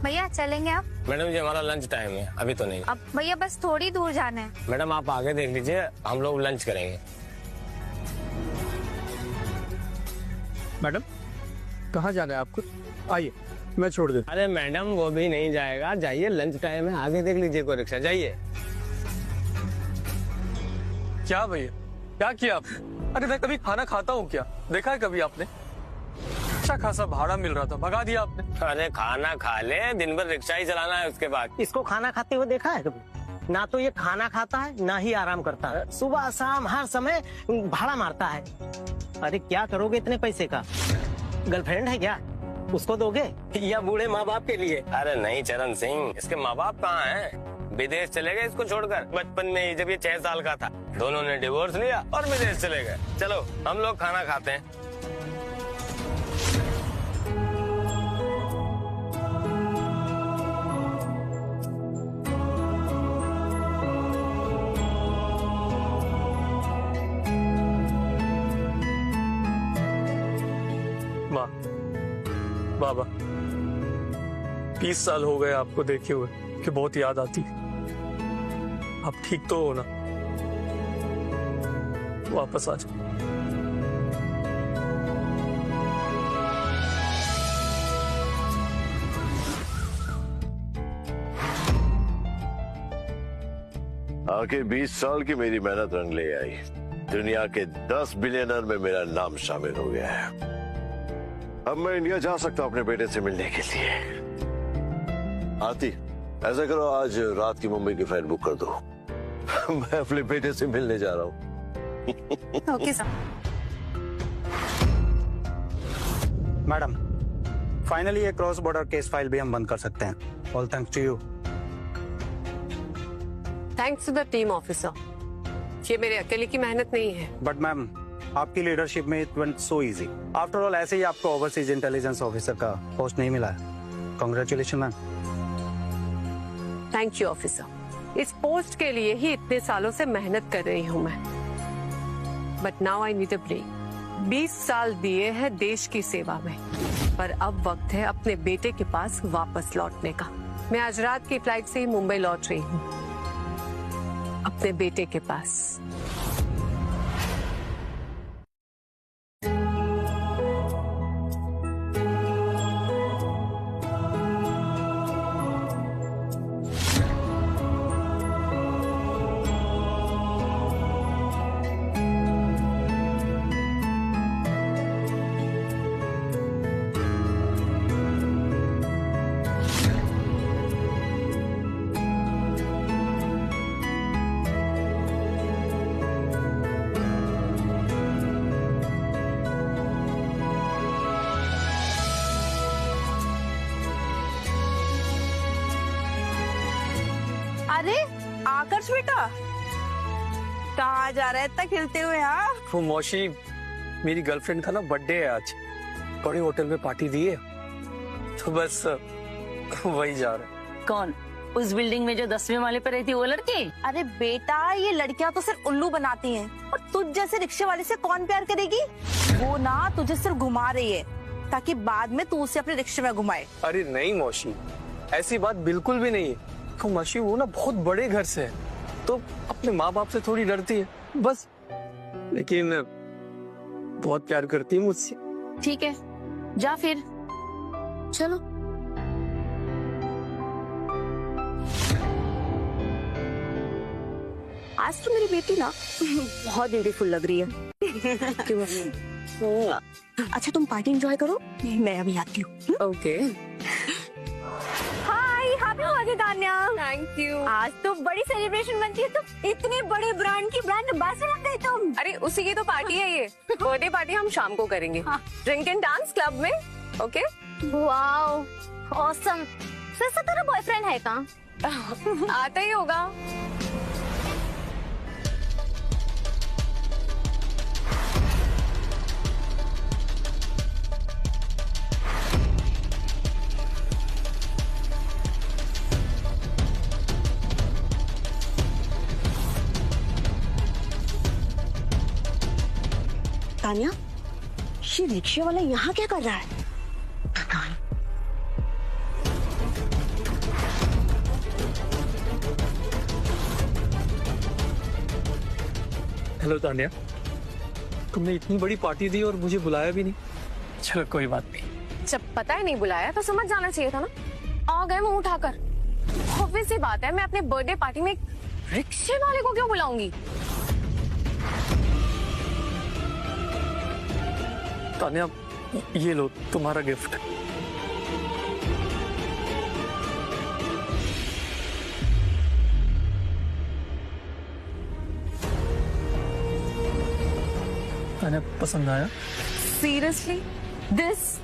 भैया चलेंगे अब? मैडम जी हमारा लंच टाइम है, अभी तो नहीं। अब भैया बस थोड़ी दूर जाना है। मैडम आप आगे देख लीजिए, हम लोग लंच करेंगे। मैडम कहाँ जाना है आपको? आइए मैं छोड़ देता। अरे मैडम वो भी नहीं जाएगा, जाइए लंच टाइम है, आगे देख लीजिए कोई रिक्शा, जाइए। क्या भैया क्या किया आपने? अरे मैं कभी खाना खाता हूँ क्या? देखा है कभी आपने? अच्छा खासा भाड़ा मिल रहा था, भगा दिया आपने। अरे खाना खा ले, दिन भर रिक्शा ही चलाना है उसके बाद। इसको खाना खाते हुए देखा है कभी? ना तो ये खाना खाता है ना ही आराम करता है, सुबह शाम हर समय भाड़ा मारता है। अरे क्या करोगे इतने पैसे का? गर्लफ्रेंड है क्या? उसको दोगे या बूढ़े माँ बाप के लिए? अरे नहीं चरण सिंह, इसके माँ बाप कहाँ हैं? विदेश चले गए इसको छोड़कर बचपन में ही, जब ये 6 साल का था। दोनों ने डिवोर्स लिया और विदेश चले गए। चलो हम लोग खाना खाते हैं। माँ बाबा 20 साल हो गए आपको देखे हुए कि बहुत याद आती है। आप ठीक तो हो ना? वापस आ जाओ। आखिर 20 साल की मेरी मेहनत रंग ले आई। दुनिया के 10 बिलियनर में मेरा नाम शामिल हो गया है। अब मैं इंडिया जा सकता हूं अपने बेटे से मिलने के लिए। आती ऐसा करो, आज रात की मुंबई की फ्लाइट बुक कर दो। मैं अपने बेटे से मिलने जा रहा हूँ। Okay sir. मैडम फाइनली ये क्रॉस बॉर्डर केस फाइल भी हम बंद कर सकते हैं। All thanks to you. Thanks to the team officer. ये मेरे अकेले की मेहनत नहीं है। बट मैम आपकी लीडरशिप में it went so easy. After all ऐसे ही आपको ओवरसीज इंटेलिजेंस ऑफिसर का पोस्ट नहीं मिला है। Congratulation ma'am. Thank you officer. इस पोस्ट के लिए ही इतने सालों से मेहनत कर रही हूँ मैं। But now I need a break. 20 साल दिए हैं देश की सेवा में, पर अब वक्त है अपने बेटे के पास वापस लौटने का। मैं आज रात की फ्लाइट से ही मुंबई लौट रही हूँ, अपने बेटे के पास। अरे आकर्ष बेटा, कहाँ जा रहा है इतना खिलते हुए? हाँ वो मौसी, मेरी गर्लफ्रेंड का ना बर्थडे है आज, बड़े होटल में पार्टी दी है, तो बस वही जा रहा है। कौन? उस बिल्डिंग में जो 10वें माले पे रहती वो लड़की? अरे बेटा ये लड़कियां तो सिर्फ उल्लू बनाती हैं, और तुझ जैसे रिक्शे वाले से कौन प्यार करेगी? वो ना तुझे सिर्फ घुमा रही है ताकि बाद में तू उसे अपने रिक्शे में घुमाए। अरे नहीं मौसी, ऐसी बात बिल्कुल भी नहीं है। तो मौसी वो ना बहुत बड़े घर से है, तो अपने माँ बाप से थोड़ी डरती है बस, लेकिन बहुत प्यार करती है मुझसे। ठीक है जा फिर, चलो। आज तो मेरी बेटी ना बहुत ब्यूटीफुल लग रही है। अच्छा तुम पार्टी एंजॉय करो, मैं अभी आती हूँ। Okay. Happy birthday Tanya. Thank you. आज तो बड़ी सेलिब्रेशन बनती है, तो इतने बड़े ब्रांड की ब्रांड एम्बेसडर बन गई तुम। अरे उसी की तो पार्टी है ये। बर्थडे पार्टी हम शाम को करेंगे, ड्रिंक एंड डांस क्लब में। ओके। Wow awesome. वैसे तेरा बॉयफ्रेंड है कहाँ? आता ही होगा। तानिया ये रिक्शे वाला यहाँ क्या कर रहा है? पता नहीं। हेलो तानिया, तुमने इतनी बड़ी पार्टी दी और मुझे बुलाया भी नहीं। चलो कोई बात नहीं। जब पता ही नहीं बुलाया तो समझ जाना चाहिए था ना। आ गए मुंह उठाकर। ऑब्वियस सी बात है, मैं अपने बर्थडे पार्टी में एक रिक्शे वाले को क्यों बुलाऊंगी? तानिया, ये लो तुम्हारा गिफ्ट। तानिया, पसंद आया? Seriously this?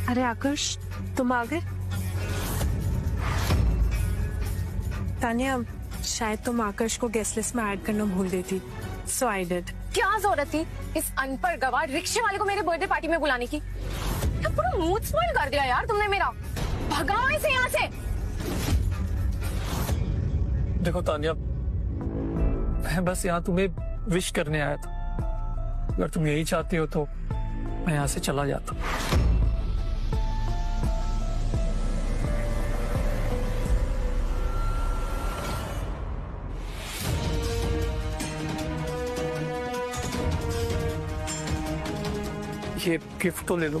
अरे आकाश, तुम आ गए? तानिया, शायद तुम आकाश को गेस्ट लिस्ट में ऐड करना भूल गई थी, सो आई डिड। क्या जरूरत थी इस अनपढ़ गवार रिक्शे वाले को मेरे बर्थडे पार्टी में बुलाने की? क्या पूरा मूड स्पॉइल कर दिया यार तुमने मेरा। भगाओ इसे यहाँ से। देखो तानिया, मैं बस यहाँ तुम्हें विश करने आया था। अगर तुम यही चाहती हो तो मैं यहाँ से चला जाता। ये गिफ्ट तो ले लो।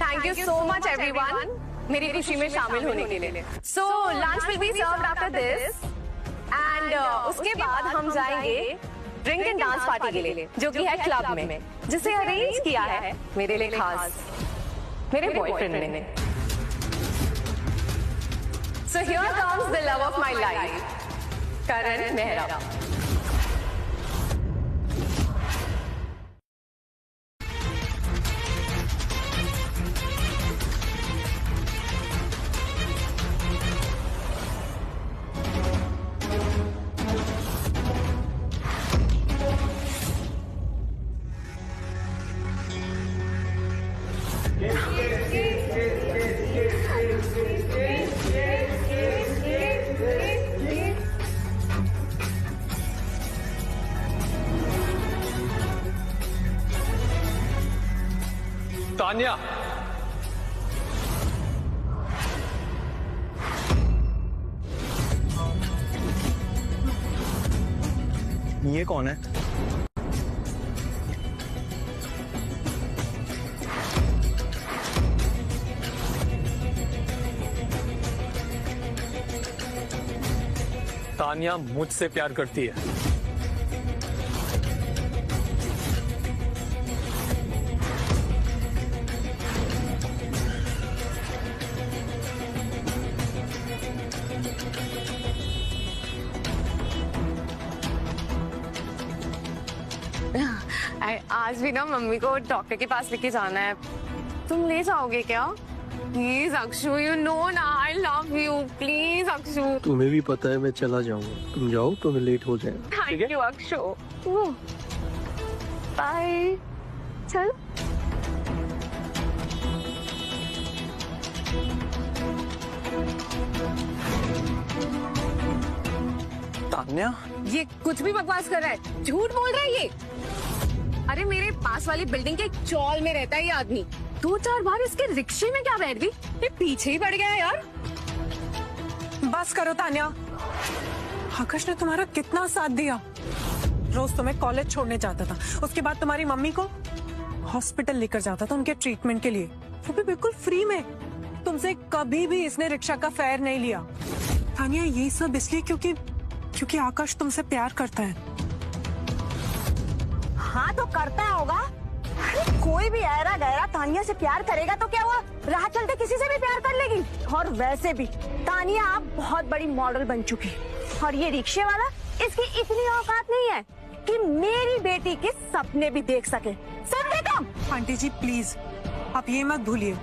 Thank you so much everyone मेरी खुशी में शामिल होने के लिए। So lunch will be served after this and उसके बाद हम जाएंगे ड्रिंक एंड डांस पार्टी के लिए, जो कि है क्लब में, जिसे अरेंज किया है मेरे लिए खास मेरे बॉयफ्रेंड ने। So here comes the love of my life, Karan Mehra. Tania, ये कौन है? तानिया मुझसे प्यार करती है। आज भी ना मम्मी को डॉक्टर के पास लेके जाना है, तुम ले जाओगे क्या? प्लीज अक्षु, यू नो ना I love you, please Akshu. तुम्हें भी पता है मैं चला जाऊंगा, तुम जाओ तो मैं लेट हो जाएगा। Thank you Akshu, bye. चल तान्या, ये कुछ भी बकवास कर रहा है, झूठ बोल रहा है ये। अरे मेरे पास वाली बिल्डिंग के चौल में रहता है ये आदमी। 2-4 बार इसके रिक्शे में क्या बैठ गई, ये पीछे ही पड़ गया है यार। बस करो तान्या, आकाश ने तुम्हारा कितना साथ दिया। रोज तुम्हें कॉलेज छोड़ने जाता था, उसके बाद तुम्हारी मम्मी को हॉस्पिटल लेकर जाता था उनके ट्रीटमेंट के लिए, वो भी बिल्कुल फ्री में। तुमसे कभी भी इसने रिक्शा का फेयर नहीं लिया। तान्या, ये सब इसलिए क्योंकि आकाश तुमसे प्यार करता है। हाँ तो करता होगा। अरे कोई भी ऐरा गहरा तानिया से प्यार करेगा तो क्या हुआ, राह चलते किसी से भी प्यार कर लेगी। और वैसे भी तानिया आप बहुत बड़ी मॉडल बन चुकी, और ये रिक्शे वाला, इसकी इतनी औकात नहीं है कि मेरी बेटी के सपने भी देख सके। समझे तुम? आंटी जी प्लीज आप ये मत भूलिए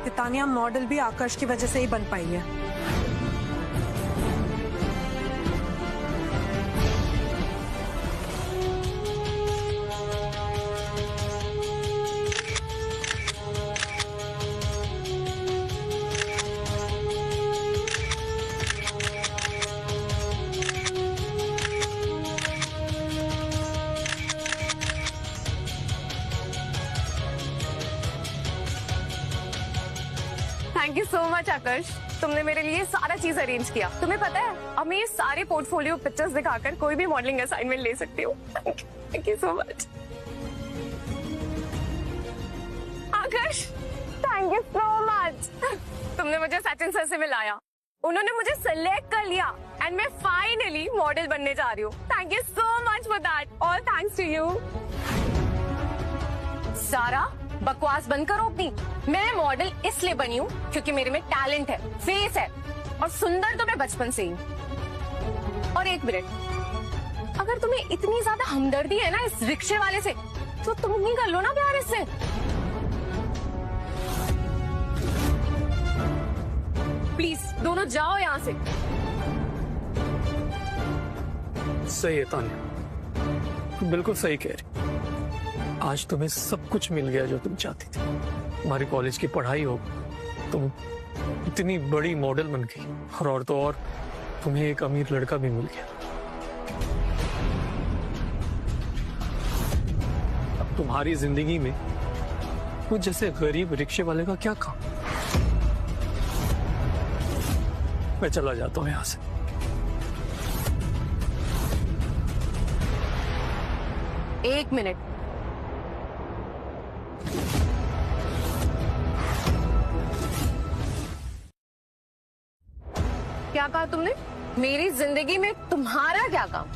कि तानिया मॉडल भी आकाश की वजह से ही बन पाई है। थैंक यू सो मच आकाश, तुमने मेरे लिए सारा चीज अरेंज किया। तुम्हें पता है अब मैं ये सारे पोर्टफोलियो पिक्चर्स दिखाकर कोई भी मॉडलिंग असाइनमेंट ले सकती हूँ। Thank you so much Akash, thank you so much. तुमने मुझे सचिन सर से मिलाया, उन्होंने मुझे सिलेक्ट कर लिया एंड मैं फाइनली मॉडल बनने जा रही हूँ। Thank you so much for that, all thanks to you. सारा बकवास बंद करो अपनी। मैं मॉडल इसलिए बनी हूँ क्योंकि मेरे में टैलेंट है, फेस है और सुंदर तो मैं बचपन से ही। और एक मिनट, अगर तुम्हें इतनी ज्यादा हमदर्दी है ना इस रिक्शे वाले से, तो तुम ही कर लो ना प्यार इससे। प्लीज दोनों जाओ यहाँ से। सही है तानिया, तुम बिल्कुल सही कह रही। आज तुम्हें सब कुछ मिल गया जो तुम चाहती थी। तुम्हारी कॉलेज की पढ़ाई हो, तुम इतनी बड़ी मॉडल बन गई और तो और तुम्हें एक अमीर लड़का भी मिल गया। अब तुम्हारी जिंदगी में वो जैसे गरीब रिक्शे वाले का क्या काम। मैं चला जाता हूं यहां से। एक मिनट, क्या कहा तुमने? मेरी जिंदगी में तुम्हारा क्या काम?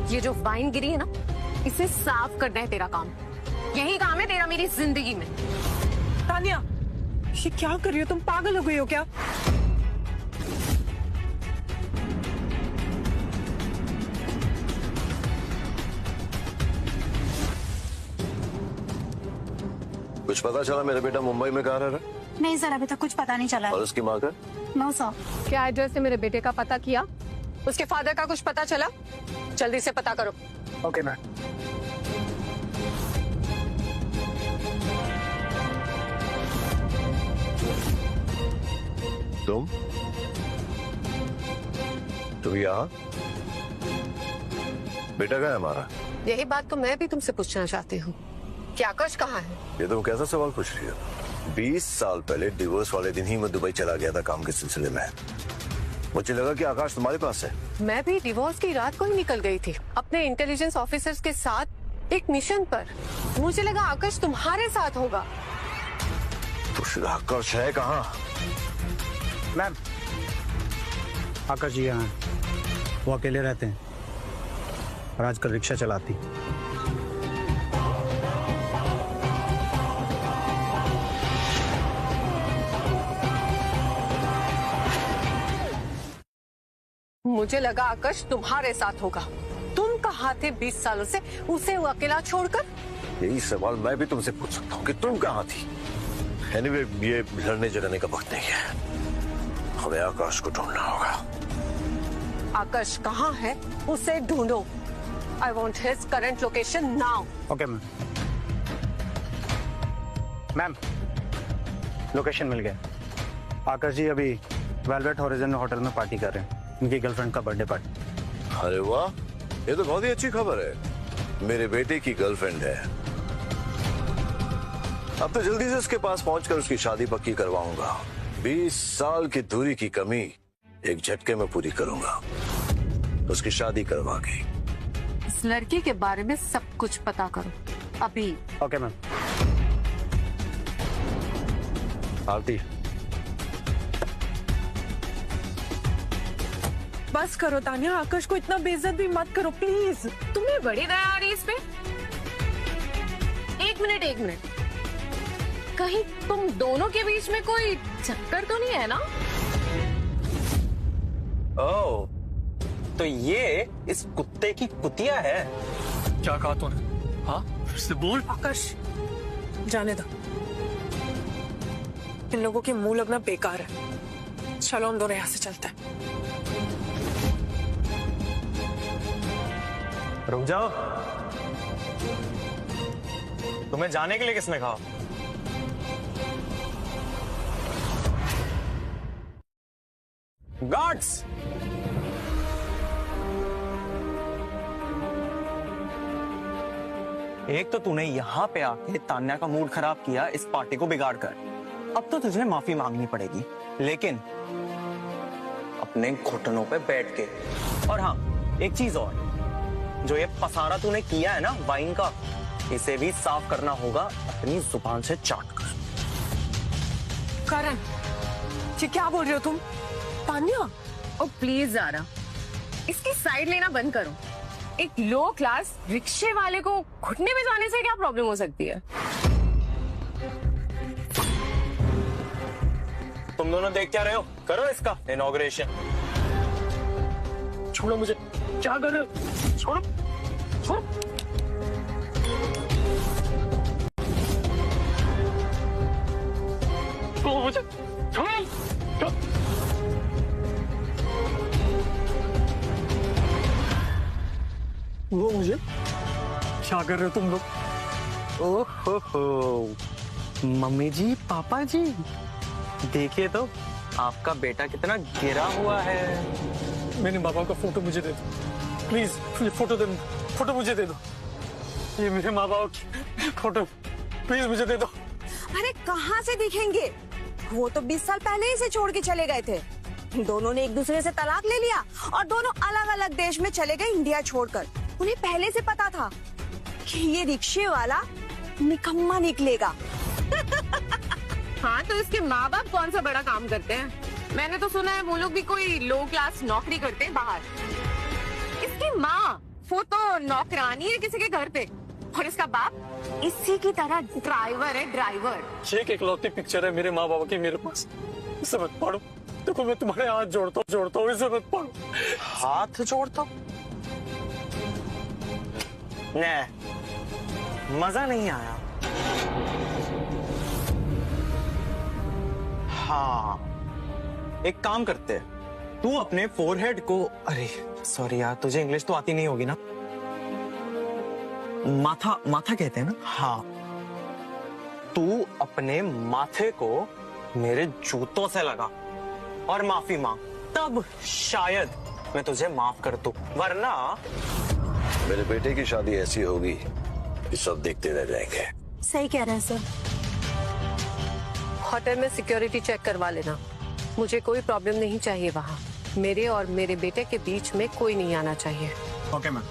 ये जो वाइन गिरी है ना, इसे साफ करना है तेरा काम। यही काम है तेरा मेरी जिंदगी में। तानिया ये क्या कर रही हो तुम? पागल हो गई हो क्या? कुछ पता चला मेरा बेटा मुंबई में कहाँ रह रहा है? नहीं सर, अभी तक कुछ पता नहीं चला। और उसकी माँ का? No sir. क्या एड्रेस से मेरे बेटे का पता किया? उसके फादर का कुछ पता चला? जल्दी से पता करो। Okay ma'am. तुम यहाँ? बेटा कहाँ है हमारा? यही बात तो मैं भी तुमसे पूछना चाहती हूँ कि आकाश कहाँ है? ये तुम कैसा सवाल पूछ रही हो? 20 साल पहले डिवोर्स वाले दिन ही मैं दुबई चला गया था काम के सिलसिले में। मुझे लगा कि आकाश तुम्हारे पास है। मैं भी डिवोर्स की रात को ही निकल गई थी अपने इंटेलिजेंस ऑफिसर्स के साथ एक मिशन पर। मुझे लगा आकाश तुम्हारे साथ होगा। तो फिर आकाश है कहाँ? मैम आकाश जी यहाँ हैं। वो अकेले रहते हैं और आजकल रिक्शा चलाती। मुझे लगा आकाश तुम्हारे साथ होगा। तुम कहाँ थे 20 सालों से उसे वो अकेला छोड़कर? यही सवाल मैं भी तुमसे पूछ सकता हूँ कि तुम कहाँ थी? एनीवे, ये लड़ने झगड़ने का वक्त नहीं है। हमें आकाश को ढूंढना होगा। आकाश कहाँ है उसे ढूंढो। I want his current location now. Okay ma'am. Ma'am location मिल गया। आकाश जी अभी वेलवेट हॉरिजन होटल में पार्टी कर रहे हैं, उनकी गर्लफ्रेंड का बर्थडे पार्टी। अरे वाह, ये तो बहुत ही अच्छी खबर है। मेरे बेटे की गर्लफ्रेंड है। अब तो जल्दी से उसके पास पहुंचकर उसकी शादी पक्की करवाऊंगा। 20 साल की दूरी की कमी एक झटके में पूरी करूंगा। उसकी शादी करवा के। इस लड़की के बारे में सब कुछ पता करो अभी। Okay ma'am. आरती बस करो तान्या, आकाश को इतना बेइज्जत भी मत करो प्लीज। तुम्हें बड़ी दया आ रही है इस पे। एक मिनट, कहीं तुम दोनों के बीच में कोई चक्कर तो नहीं है ना? ओह, तो ये इस कुत्ते की कुतिया है। क्या कहा तूने? हाँ, फिर से बोल। आकाश जाने दो, इन लोगों के मुंह लगना बेकार है। चलो हम दोनों यहाँ से चलते हैं। रुक जाओ, तुम्हें जाने के लिए किसने कहा? गार्ड्स! एक तो तूने यहाँ पे आके तान्या का मूड खराब किया इस पार्टी को बिगाड़ कर। अब तो तुझे माफी मांगनी पड़ेगी, लेकिन अपने घुटनों पे बैठ के। और हाँ, एक चीज और, जो ये पसारा तूने किया है ना वाइन का, इसे भी साफ करना होगा अपनी जुबान से चाट कर। करण, ये क्या बोल रहे हो तुम? तान्या, ओ प्लीज ज़ारा, इसकी साइड लेना बंद करो। एक लो क्लास रिक्शे वाले को घुटने पे जाने से क्या प्रॉब्लम हो सकती है? तुम दोनों देख क्या रहे हो? करो इसका इनॉग्रेशन। छोड़ो मुझे, क्या कर रहे हो? छोड़ो, छोड़ो। छोड़ो मुझे, छोड़ो। वो मुझे, क्या कर रहे हो तुम लोग? ओहो, मम्मी जी, पापा जी, देखिए तो आपका बेटा कितना गिरा हुआ है। मेरे माँ बाप का फोटो मुझे दे दो प्लीज, फोटो मुझे दे दो। ये मेरे माँ बाप की फोटो प्लीज मुझे दे दो। अरे कहाँ से दिखेंगे, वो तो 20 साल पहले ही से छोड़ के चले गए थे। दोनों ने एक दूसरे से तलाक ले लिया और दोनों अलग अलग देश में चले गए इंडिया छोड़कर। उन्हें पहले से पता था कि ये रिक्शे वाला निकम्मा निकलेगा। हाँ, तो इसके माँ बाप कौन सा बड़ा काम करते हैं? मैंने तो सुना है वो लोग भी कोई लो क्लास नौकरी करते हैं बाहर। इसकी माँ वो तो नौकरानी है किसी के घर पे, और इसका बाप इसी की तरह ड्राइवर है, ड्राइवर। ये एक इकलौती पिक्चर है मेरे माँ बाप की मेरे पास, इसे मत पढ़ो। देखो मैं तुम्हारे हाथ जोड़ता हूँ, इसे मत पढ़ो। हाथ जोड़ता हूँ? नहीं, मजा नहीं आया। हाँ, एक काम करते हैं, तू अपने फोरहेड को, अरे सॉरी यार, तुझे इंग्लिश तो आती नहीं होगी ना? माथा कहते हैं ना? हाँ, तू अपने माथे को मेरे जूतों से लगा और माफी मांग, तब शायद मैं तुझे माफ कर दूं, वरना मेरे बेटे की शादी ऐसी होगी कि सब देखते रह जाएंगे। सही कह रहे हैं सर। होटल में सिक्योरिटी चेक करवा लेना, मुझे कोई प्रॉब्लम नहीं चाहिए वहाँ। मेरे और मेरे बेटे के बीच में कोई नहीं आना चाहिए। Okay ma'am.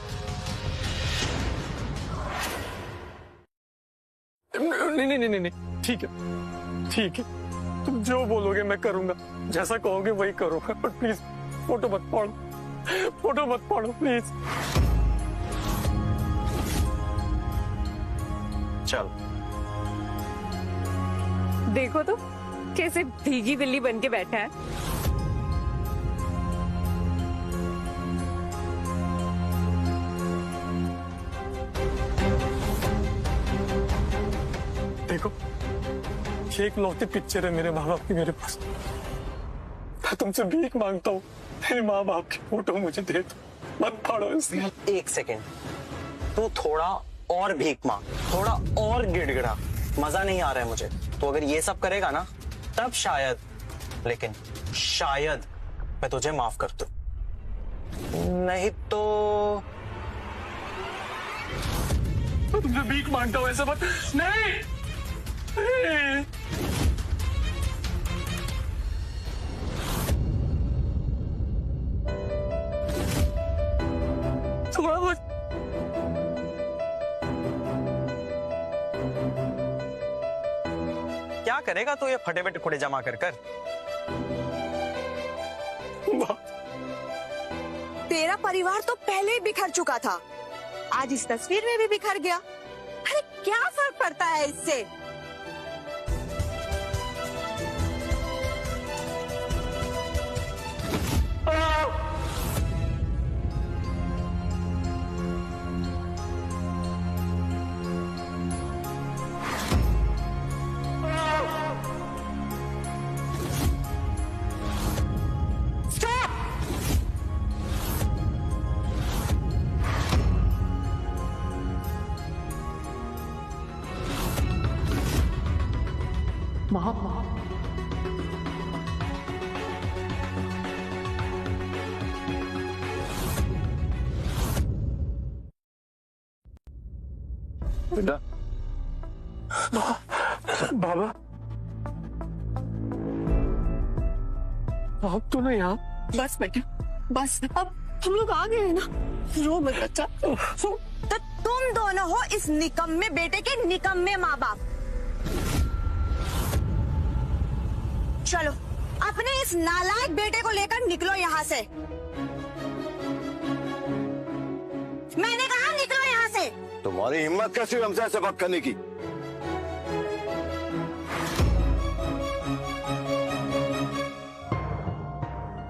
नहीं, ठीक है, तुम जो बोलोगे मैं करूंगा, जैसा कहोगे वही करूंगा, पर प्लीज फोटो मत पढ़ो प्लीज। चल, देखो तो कैसे भीगी बिल्ली बन के बैठा है। देखो, ये एक लौती पिक्चर है मेरे माँ बाप की मेरे पास। मैं तुमसे भीख मांगता हूँ, मेरे माँ बाप की फोटो मुझे दे दो, मत फाड़ो इसे। एक सेकेंड, तू थोड़ा और भीख मांग, थोड़ा और गिड़गिड़ा, मजा नहीं आ रहा है मुझे। तो अगर ये सब करेगा ना, तब शायद, लेकिन शायद मैं तुझे माफ कर दूं, नहीं तो मैं तुमसे भीख मांगता हूँ, ऐसा मत। नहीं, थोड़ा बहुत क्या करेगा तो ये फटे हुए टुकड़े जमा कर कर। परिवार तो पहले ही बिखर चुका था, आज इस तस्वीर में भी बिखर गया। अरे क्या फर्क पड़ता है इससे? बेटा, बाबा आप तो नहीं यहाँ। बस बेटा बस, अब हम लोग आ गए हैं ना, रो मत बच्चा। तो तुम दोनों हो इस निकम्मे बेटे के निकम्मे माँ बाप। चलो अपने इस नालायक बेटे को लेकर निकलो यहाँ से। मैंने कहा निकलो यहाँ से। तुम्हारी हिम्मत कैसी हुई हमसे ऐसे बात करने की?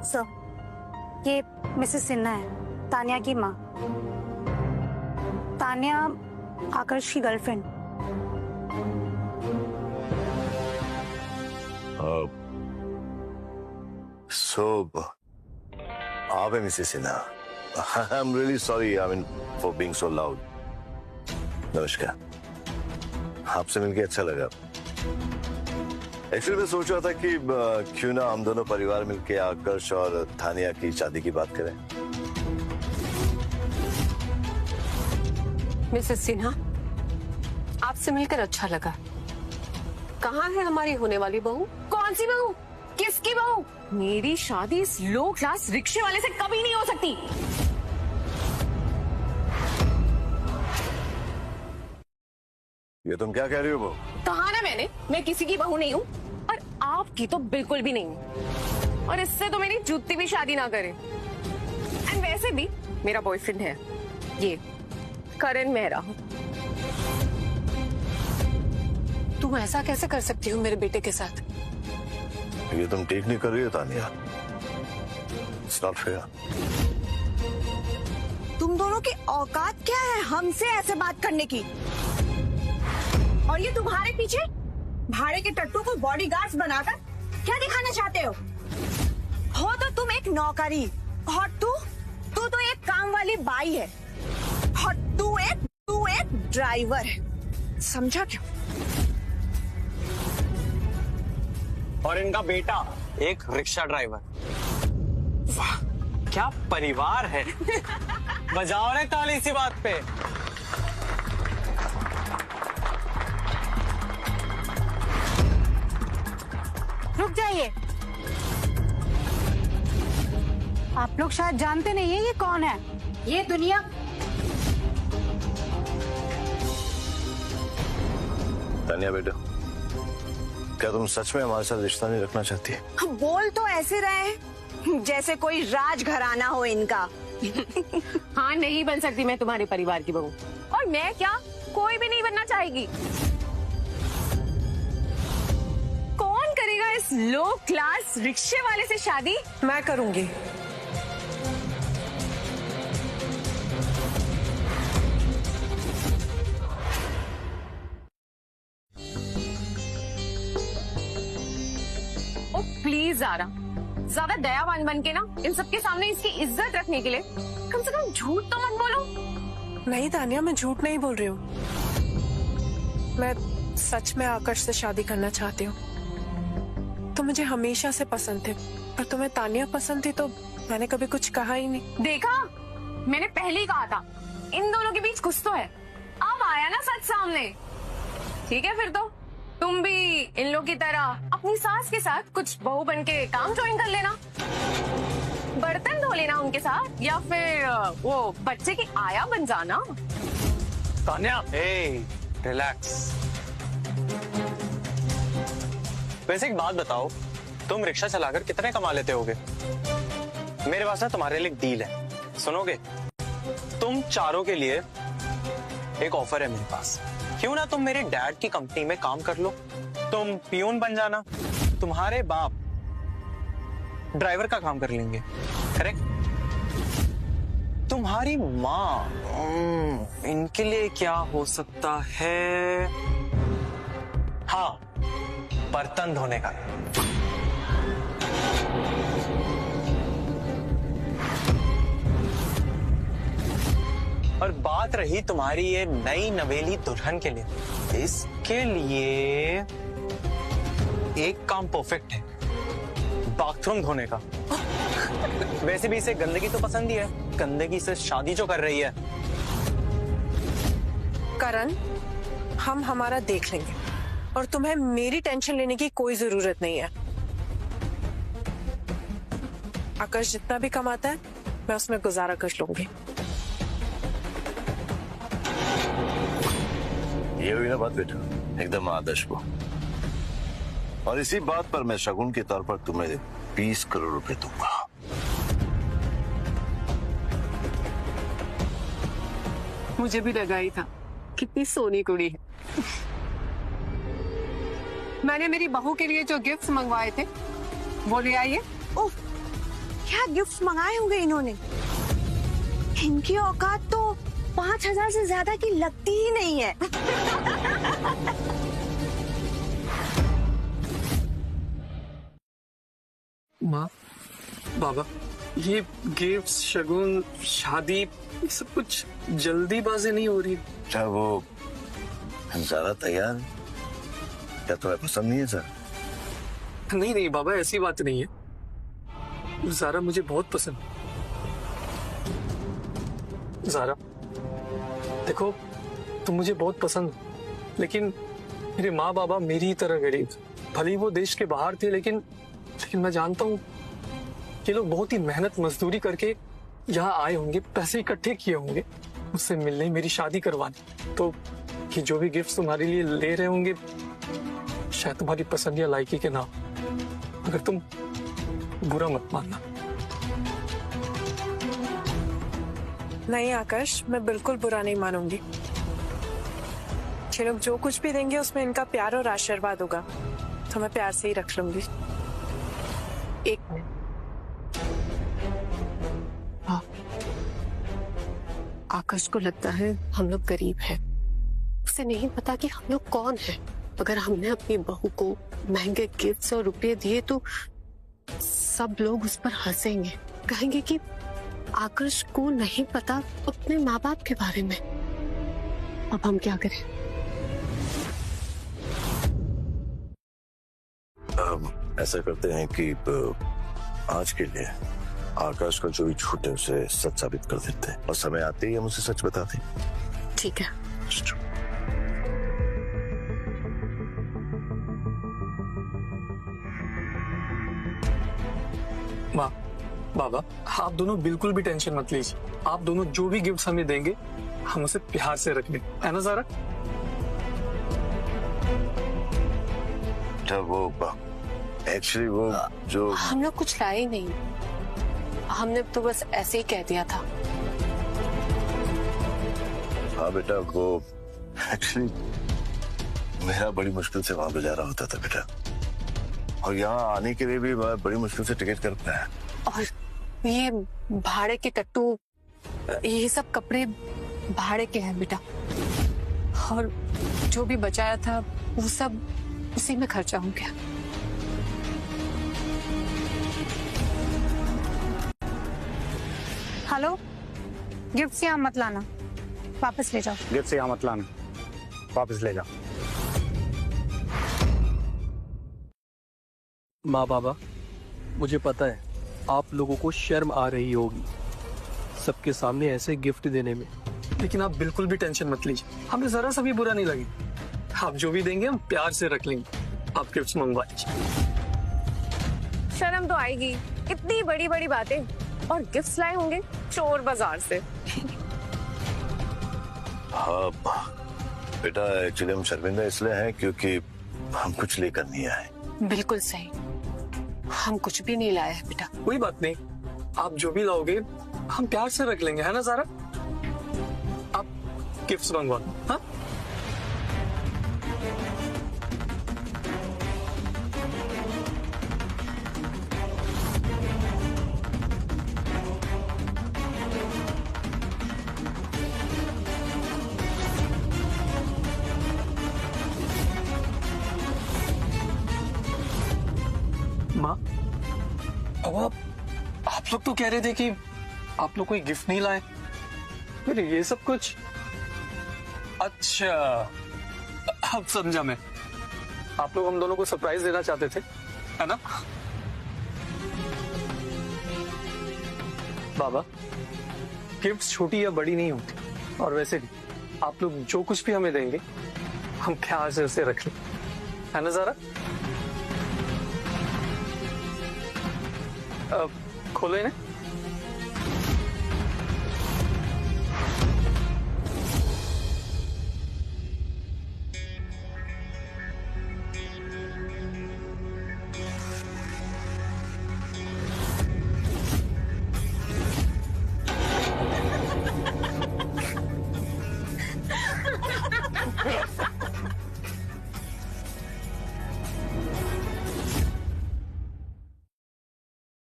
सर, ये मिसेस सिन्हा है, तानिया की माँ। तानिया आकर्ष की गर्लफ्रेंड। आप है Mrs Sinha. I am really sorry, I mean for being so loud. नमस्कार, आपसे मिलके अच्छा लगा। एक्चुअली मैं सोच रहा था कि क्यों ना हम दोनों परिवार मिलके आकर्ष और तानिया की शादी की बात करें। मिसेस सिन्हा, आपसे मिलकर अच्छा लगा। कहाँ है हमारी होने वाली बहू? कौन सी बहू? किसकी बहू? मेरी शादी इस लो क्लास रिक्शे वाले से कभी नहीं हो सकती। ये तुम क्या कह रही हो? कहा ना मैंने, मैं किसी की बहू नहीं हूँ और आपकी तो बिल्कुल भी नहीं हूँ। और इससे तो मेरी जूती भी शादी ना करे। एंड वैसे भी मेरा बॉयफ्रेंड है, ये करण मेहरा। तुम ऐसा कैसे कर सकती हो मेरे बेटे के साथ? ये तुम ठीक नहीं कर रही हो तानिया। It's not fair. तुम दोनों की औकात क्या है हमसे ऐसे बात करने की? और ये तुम्हारे पीछे भाड़े के टट्टू को बॉडीगार्ड्स बनाकर क्या दिखाना चाहते हो तो तुम एक नौकरी और तू तो एक काम वाली बाई है और तू एक ड्राइवर है, समझा क्या? और इनका बेटा एक रिक्शा ड्राइवर। वाह क्या परिवार है। बजाओ रे ताली इसी बात पे। रुक जाइए, आप लोग शायद जानते नहीं है ये कौन है। ये दुनिया तानिया बेटा, क्या तुम सच में हमारे साथ रिश्ता नहीं रखना चाहती है? बोल तो ऐसे रहे जैसे कोई राजघराना हो इनका। हाँ, नहीं बन सकती मैं तुम्हारे परिवार की बहू। और मैं क्या, कोई भी नहीं बनना चाहेगी। कौन करेगा इस लो क्लास रिक्शे वाले से शादी? मैं करूंगी। ओ प्लीज ज़ारा, ज्यादा दयावान बन के ना इन सबके सामने इसकी इज्जत रखने के लिए कम से कम झूठ तो मत बोलो। नहीं तानिया, मैं झूठ नहीं बोल रही हूँ। मैं सच में आकर्ष से शादी करना चाहती हूँ। तो मुझे हमेशा से पसंद थे, पर तुम्हें तानिया पसंद थी तो मैंने कभी कुछ कहा ही नहीं। देखा, मैंने पहले ही कहा था इन दोनों के बीच कुछ तो है। अब आया ना सच सामने। ठीक है, फिर तो तुम भी इन लोग की तरह अपनी सास के साथ कुछ बहू बन के काम ज्वाइन कर लेना। बर्तन धो लेना उनके साथ, या फिर वो बच्चे की आया बन जाना। तानिया, रिलैक्स। वैसे एक बात बताओ, तुम रिक्शा चलाकर कितने कमा लेते होगे? मेरे पास ना तुम्हारे लिए एक डील है। सुनोगे? तुम चारों के लिए एक ऑफर है मेरे पास। क्यों ना तुम मेरे डैड की कंपनी में काम कर लो। तुम पियून बन जाना, तुम्हारे बाप ड्राइवर का काम कर लेंगे, करेक्ट? तुम्हारी माँ, इनके लिए क्या हो सकता है? हाँ, बर्तन धोने का। और बात रही तुम्हारी ये नई नवेली दुल्हन के लिए, इसके लिए एक काम परफेक्ट है, बाथरूम धोने का। वैसे भी इसे गंदगी तो पसंद ही है, गंदगी से शादी जो कर रही है। करण, हम हमारा देख लेंगे और तुम्हें मेरी टेंशन लेने की कोई जरूरत नहीं है। आकाश जितना भी कमाता है मैं उसमें गुजारा कर लूंगी। ये हुई ना बात बेटा, एकदम आदर्श को। और इसी बात पर मैं शगुन के तौर पर तुम्हें 20 करोड़ रुपए दूंगा। मुझे भी लगा ही था, कितनी सोनी कुड़ी है। मैंने मेरी बहू के लिए जो गिफ्ट्स मंगवाए थे वो ले आइए। ओह, क्या गिफ्ट मंगाए होंगे इन्होंने? इनकी औकात तो 5,000 से ज्यादा की लगती ही नहीं है। माँ, बाबा, ये गिफ्ट्स, शगुन, शादी, ये सब कुछ जल्दीबाजी नहीं हो रही? क्या वो ज़रा तैयार है? क्या तुम्हें पसंद नहीं है सर? नहीं नहीं बाबा, ऐसी बात नहीं है। ज़ारा मुझे बहुत पसंद। ज़ारा, देखो, तुम मुझे बहुत पसंद, लेकिन मेरे माँ बाबा मेरी ही तरह गरीब। भले ही वो देश के बाहर थे, लेकिन मैं जानता हूँ ये लोग बहुत ही मेहनत मजदूरी करके यहाँ आए होंगे, पैसे इकट्ठे किए होंगे मुझसे मिलने, मेरी शादी करवाने। तो ये जो भी गिफ्ट तुम्हारे लिए ले रहे होंगे शायद तुम्हारी पसंद या लायकी के ना, अगर तुम बुरा मत मानना। नहीं आकाश, मैं बिल्कुल बुरा नहीं मानूंगी। ये लोग जो कुछ भी देंगे उसमें इनका प्यार और आशीर्वाद होगा, तो मैं प्यार से ही रख लूंगी। एक मिनट, आकाश को लगता है हम लोग गरीब हैं। उसे नहीं पता कि हम लोग कौन हैं। अगर हमने अपनी बहू को महंगे गिफ्ट्स और रुपए दिए तो सब लोग उस पर हंसेंगे, कहेंगे कि आकाश को नहीं पता अपने माँ बाप के बारे में। अब हम क्या करें? ऐसा करते हैं कि आज के लिए आकाश का जो भी झूठ है उसे सच साबित कर देते हैं, और समय आते ही हम उसे सच बताते हैं। ठीक है। माँ, बाबा, आप दोनों बिल्कुल भी टेंशन मत लीजिए। आप दोनों जो भी गिफ्ट हमें देंगे हम उसे प्यार से रख लें, है ना ज़ारा? वो एक्चुअली वो जो हम लोग कुछ लाए नहीं, हमने तो बस ऐसे ही कह दिया था। हाँ बेटा, वो एक्चुअली मेरा बड़ी मुश्किल से वहां गुजारा होता था बेटा, और यहाँ आने के लिए भी मैं बड़ी मुश्किल से टिकट कर पाया। और ये भाड़े के टट्टू, ये सब कपड़े भाड़े के हैं बेटा, और जो भी बचाया था वो सब उसी में खर्चा हो गया। हेलो, गिफ्ट यहाँ मत लाना, वापस ले जाओ। गिफ्ट यहाँ मत लाना, वापस ले जाओ। माँ बाबा, मुझे पता है आप लोगों को शर्म आ रही होगी सबके सामने ऐसे गिफ्ट देने में, लेकिन आप बिल्कुल भी टेंशन मत लीजिए, हमें जरा सा भी बुरा नहीं लगे। आप जो भी देंगे हम प्यार से रख लेंगे। आप गिफ्ट्स मंगवा लीजिए। शर्म तो आएगी, इतनी बड़ी बड़ी बातें, और गिफ्ट्स लाए होंगे चोर बाजार से। हाँ बेटा, एक्चुअली हम शर्मिंदा इसलिए हैं क्योंकि हम कुछ लेकर नहीं आए। बिल्कुल सही, हम कुछ भी नहीं लाए हैं बेटा। कोई बात नहीं, आप जो भी लाओगे हम प्यार से रख लेंगे, है ना सारा? आप गिफ्ट्स मंगवा, हाँ? माँ, अब आप लोग तो कह रहे थे कि आप लोग कोई गिफ्ट नहीं लाए, फिर ये सब कुछ? अच्छा, अब समझा मैं। आप लोग हम दोनों को सरप्राइज देना चाहते थे, है ना? बाबा, गिफ्ट छोटी या बड़ी नहीं होती, और वैसे भी आप लोग जो कुछ भी हमें देंगे हम प्यार से उसे रख लें, है ना ज़रा? खोले ना?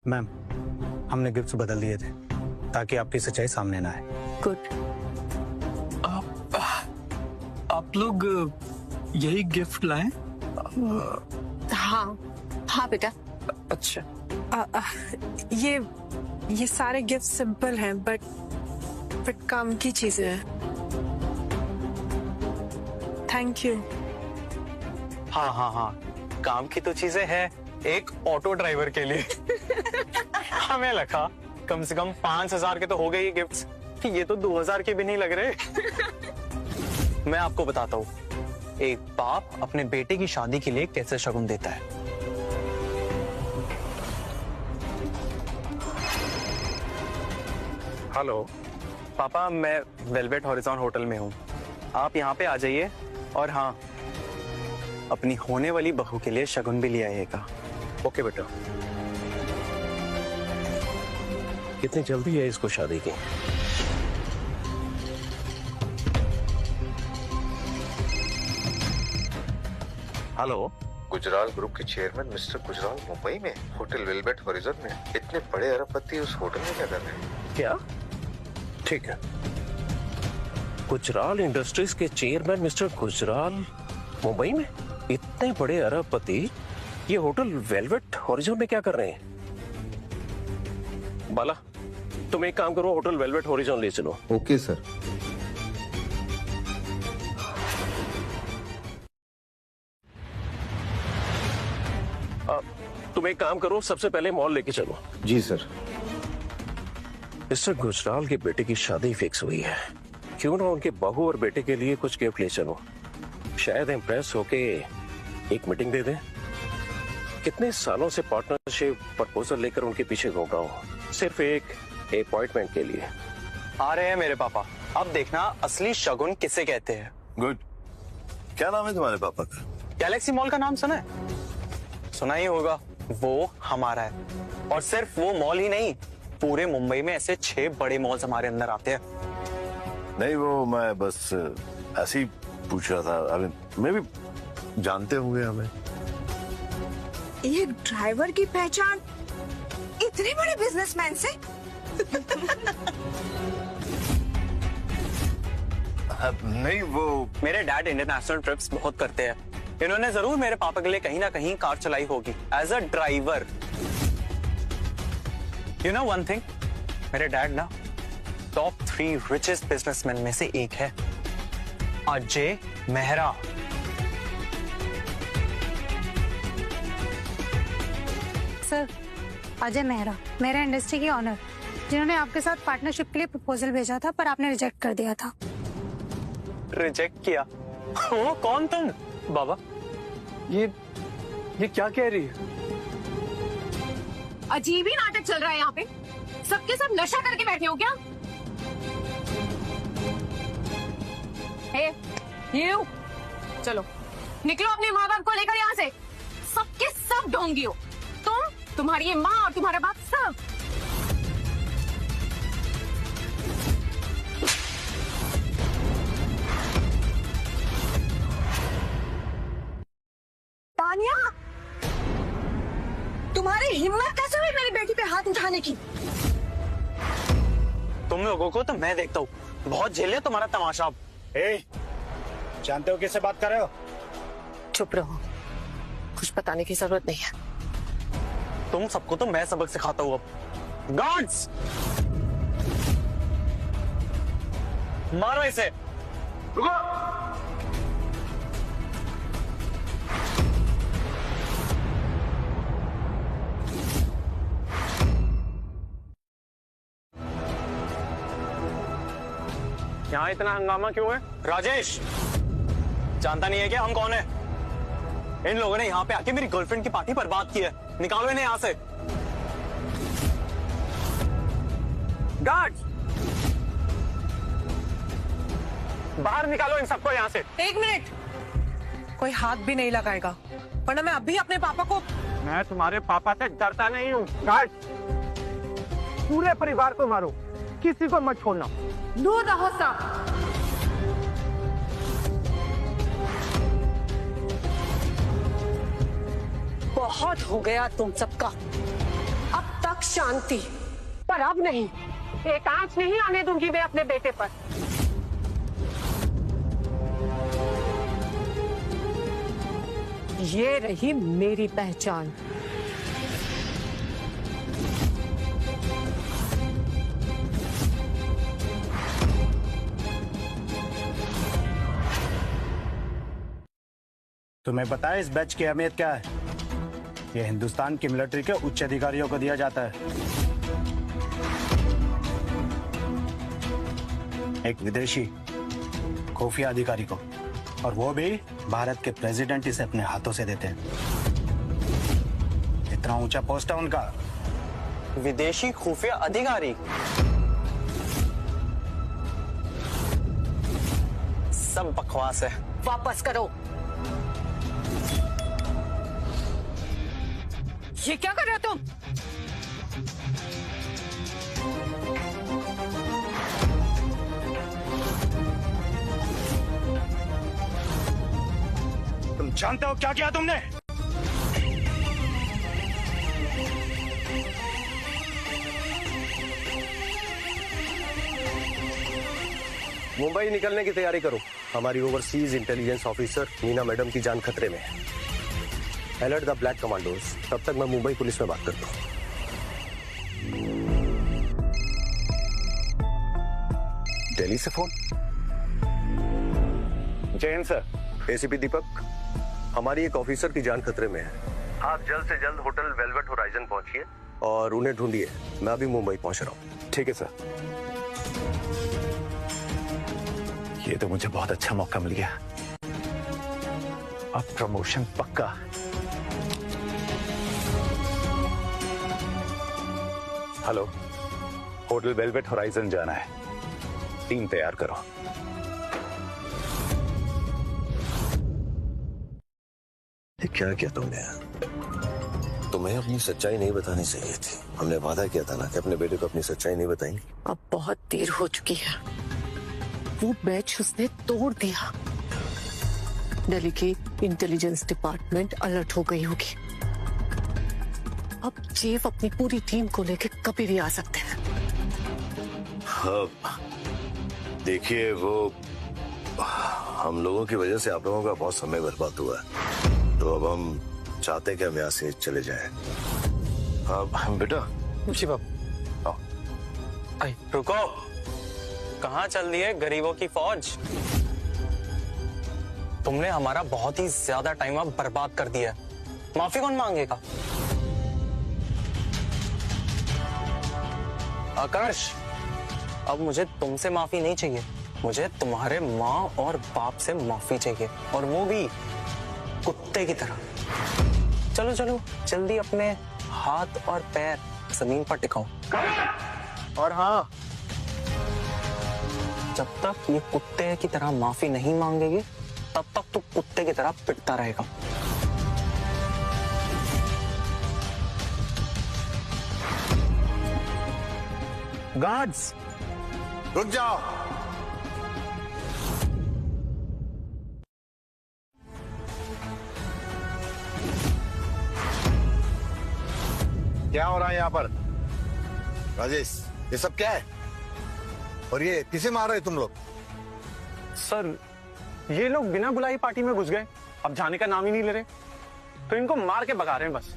मैम, हमने गिफ्ट्स बदल दिए थे ताकि आपकी सच्चाई सामने ना आए। गुड। आप लोग यही गिफ्ट लाए? हाँ हाँ बेटा। अच्छा, ये सारे गिफ्ट सिंपल हैं, बट काम की चीजें हैं। Thank you. हाँ हाँ हाँ, काम की तो चीजें हैं, एक ऑटो ड्राइवर के लिए। हमें लगा कम से कम 5,000 के तो हो गए ये गिफ्ट्स, ये तो 2,000 के भी नहीं लग रहे। मैं आपको बताता हूँ, एक बाप अपने बेटे की शादी के लिए कैसे शगुन देता है। हेलो पापा, मैं वेलवेट हॉरिजॉन होटल में हूँ, आप यहाँ पे आ जाइए, और हाँ, अपनी होने वाली बहू के लिए शगुन भी ले आइएगा। ओके बेटा। कितनी जल्दी है इसको शादी की? हेलो, गुजराल ग्रुप के चेयरमैन मिस्टर गुजराल मुंबई में होटल वेलवेट हॉरिजॉन में। इतने बड़े अरबपति उस होटल में क्या कर रहे हैं? क्या? ठीक है, गुजराल इंडस्ट्रीज के चेयरमैन मिस्टर गुजराल मुंबई में, इतने बड़े अरबपति ये होटल वेलवेट हॉरिजॉन में क्या कर रहे हैं? बाला, तुम एक काम करो, होटल वेलवेट हॉरिजॉन ले चलो। Okay sir. तुम एक काम करो, सबसे पहले मॉल लेके चलो। जी सर। मिस्टर गुजराल के बेटे की शादी फिक्स हुई है, क्यों ना उनके बहू और बेटे के लिए कुछ गिफ्ट ले चलो, शायद इम्प्रेस होके एक मीटिंग दे दें। कितने सालों से पार्टनरशिप प्रपोजल लेकर उनके पीछे घूम रहा हूँ, सिर्फ एक अपॉइंटमेंट के लिए। आ रहे हैं मेरे पापा, अब देखना असली शगुन किसे कहते हैं। गुड। क्या नाम है तुम्हारे पापा का? गैलेक्सी मॉल का नाम सुना है? सुना ही होगा, वो हमारा है। और सिर्फ वो मॉल ही नहीं, पूरे मुंबई में ऐसे 6 बड़े मॉल्स हमारे अंदर आते हैं। नहीं, वो मैं बस ऐसे ही पूछ रहा था, अभी मैं भी जानते होंगे हमें। ये ड्राइवर की पहचान इतने बड़े बिजनेसमैन से? नहीं, वो मेरे डैड इंटरनेशनल ट्रिप्स बहुत करते हैं, इन्होंने जरूर मेरे पापा के लिए कहीं ना कहीं कार चलाई होगी as a driver. You know one thing, मेरे डैड ना टॉप 3 रिचेस्ट बिजनेसमैन में से एक है, अजय मेहरा। सर, अजय मेहरा मेरा इंडस्ट्री के ऑनर, जिन्होंने आपके साथ पार्टनरशिप के लिए प्रपोजल भेजा था, पर आपने रिजेक्ट कर दिया था। रिजेक्ट किया? वो कौन तुम? बाबा, ये क्या कह रही है? अजीब ही नाटक चल रहा है यहाँ पे, सबके सब नशा करके बैठे हो क्या? हे, यू चलो निकलो अपने माँ बाप को लेकर यहाँ से, सबके सब ढोंगी हो तुम, तुम्हारी ये माँ और तुम्हारा बाप सब। समझाने की। तुम लोगों को तो मैं देखता हूँ, बहुत झेले तुम्हारा तमाशा। जानते हो किससे बात कर रहे हो? चुप रहो, कुछ बताने की जरूरत नहीं है। तुम सबको तो मैं सबक सिखाता हूँ अब। गार्ड्स, मारो इसे। रुको। यहाँ इतना हंगामा क्यों है? राजेश, जानता नहीं है क्या हम कौन है? इन लोगों ने यहाँ पे आके मेरी गर्लफ्रेंड की पार्टी बर्बाद की है। निकालो इन्हें यहाँ से। गार्ड्स, बाहर निकालो इन सबको यहाँ से। 1 मिनट, कोई हाथ भी नहीं लगाएगा, वरना मैं अभी अपने पापा को। मैं तुम्हारे पापा से डरता नहीं हूँ। गार्ड, पूरे परिवार को मारो, किसी को मत छोड़ना। नो दहोसा, बहुत हो गया तुम सबका। अब तक शांति, पर अब नहीं। एक आंच नहीं आने दूंगी मैं अपने बेटे पर। ये रही मेरी पहचान। तुम्हें पता है इस बैच की अहमियत क्या है? ये हिंदुस्तान की मिलिट्री के उच्च अधिकारियों को दिया जाता है। एक विदेशी खुफिया अधिकारी को, और वो भी भारत के प्रेसिडेंट इसे अपने हाथों से देते हैं। इतना ऊंचा पोस्ट है उनका। विदेशी खुफिया अधिकारी? सब बकवास है। वापस करो। ये क्या कर रहे हो तुम? तुम जानते हो क्या किया तुमने? मुंबई निकलने की तैयारी करो। हमारी overseas intelligence officer Neena madam की जान खतरे में है। Alert the black commandos. तब तक मैं मुंबई पुलिस में बात करता हूँ। दिल्ली से फोन। जैन सर। एसीपी दीपक, हमारी एक ऑफिसर की जान खतरे में है। आप जल्द से जल्द होटल वेलवेट होराइजन पहुंचिए और उन्हें ढूंढिए। मैं अभी मुंबई पहुंच रहा हूँ। ठीक है सर। ये तो मुझे बहुत अच्छा मौका मिल गया। अब प्रमोशन पक्का। हेलो, होटल वेलवेट होराइजन जाना है। टीम तैयार करो। ये क्या किया तुमने? तुम्हें अपनी सच्चाई नहीं बतानी चाहिए थी। हमने वादा किया था ना कि अपने बेटे को अपनी सच्चाई नहीं बताएंगे। अब बहुत देर हो चुकी है। वो बैच उसने तोड़ दिया। दिल्ली की इंटेलिजेंस डिपार्टमेंट अलर्ट हो गई होगी। अब चीफ अपनी पूरी टीम को लेकर कभी भी आ सकते हैं। देखिए, वो हम लोगों की वजह से आप लोगों का बहुत समय बर्बाद हुआ है, तो अब हम चाहते हैं कि हम यहाँ से चले जाएं। हम बेटा। जी बाप। रुको, कहाँ चल रही है गरीबों की फौज? तुमने हमारा बहुत ही ज्यादा टाइम अब बर्बाद कर दिया। माफी कौन मांगेगा? आकाश, अब मुझे तुमसे माफी नहीं चाहिए। मुझे तुम्हारे माँ और बाप से माफी चाहिए, और वो भी कुत्ते की तरह। चलो चलो जल्दी अपने हाथ और पैर जमीन पर टिकाओ। और हाँ, जब तक ये कुत्ते की तरह माफी नहीं मांगेगी, तब तक तो कुत्ते की तरह पिटता रहेगा। गार्ड्स, रुक जाओ। क्या हो रहा है यहाँ पर? राजेश, ये सब क्या है? और ये किसे मार रहे तुम लोग? सर, ये लोग बिना बुलाई पार्टी में घुस गए, अब जाने का नाम ही नहीं ले रहे, तो इनको मार के भगा रहे हैं बस।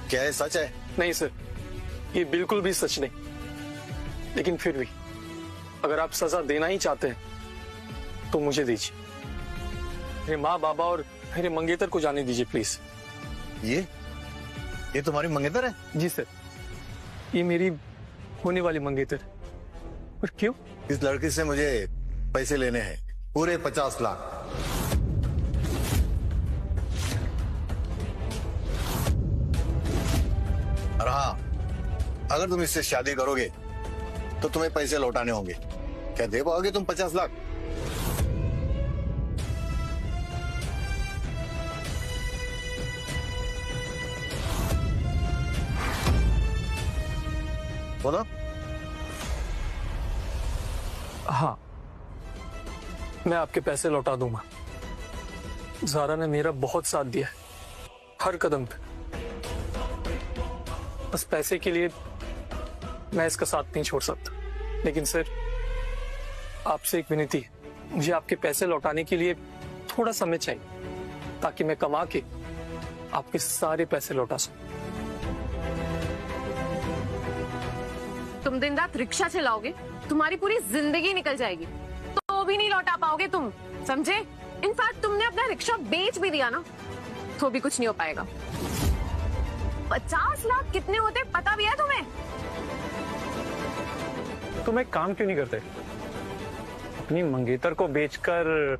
क्या ये सच है? नहीं सर, ये बिल्कुल भी सच नहीं। लेकिन फिर भी अगर आप सजा देना ही चाहते हैं तो मुझे दीजिए। मेरे माँ बाबा और मेरे मंगेतर को जाने दीजिए प्लीज। ये तुम्हारी मंगेतर है? जी सर, ये मेरी होने वाली मंगेतर। और क्यों? इस लड़की से मुझे पैसे लेने हैं, पूरे 50 लाख। और हाँ, अगर तुम इससे शादी करोगे तो तुम्हें पैसे लौटाने होंगे। क्या दे पाओगे तुम 50 लाख? बोलो। हाँ, मैं आपके पैसे लौटा दूंगा। ज़ारा ने मेरा बहुत साथ दिया है, हर कदम पे। बस पैसे के लिए मैं इसका साथ नहीं छोड़ सकता। लेकिन सर, आपसे एक विनती है, मुझे आपके पैसे लौटाने के लिए थोड़ा समय चाहिए ताकि मैं कमा के आपके सारे पैसे लौटा सकूं। तुम दिन रात रिक्शा चलाओगे, तुम्हारी पूरी जिंदगी निकल जाएगी, तो भी नहीं लौटा पाओगे तुम, समझे? इनफैक्ट तुमने अपना रिक्शा बेच भी दिया ना, तो भी कुछ नहीं हो पाएगा। 50 लाख कितने होते पता भी है तुम्हें? तुम एक काम क्यों नहीं करते, अपनी मंगेतर को बेचकर?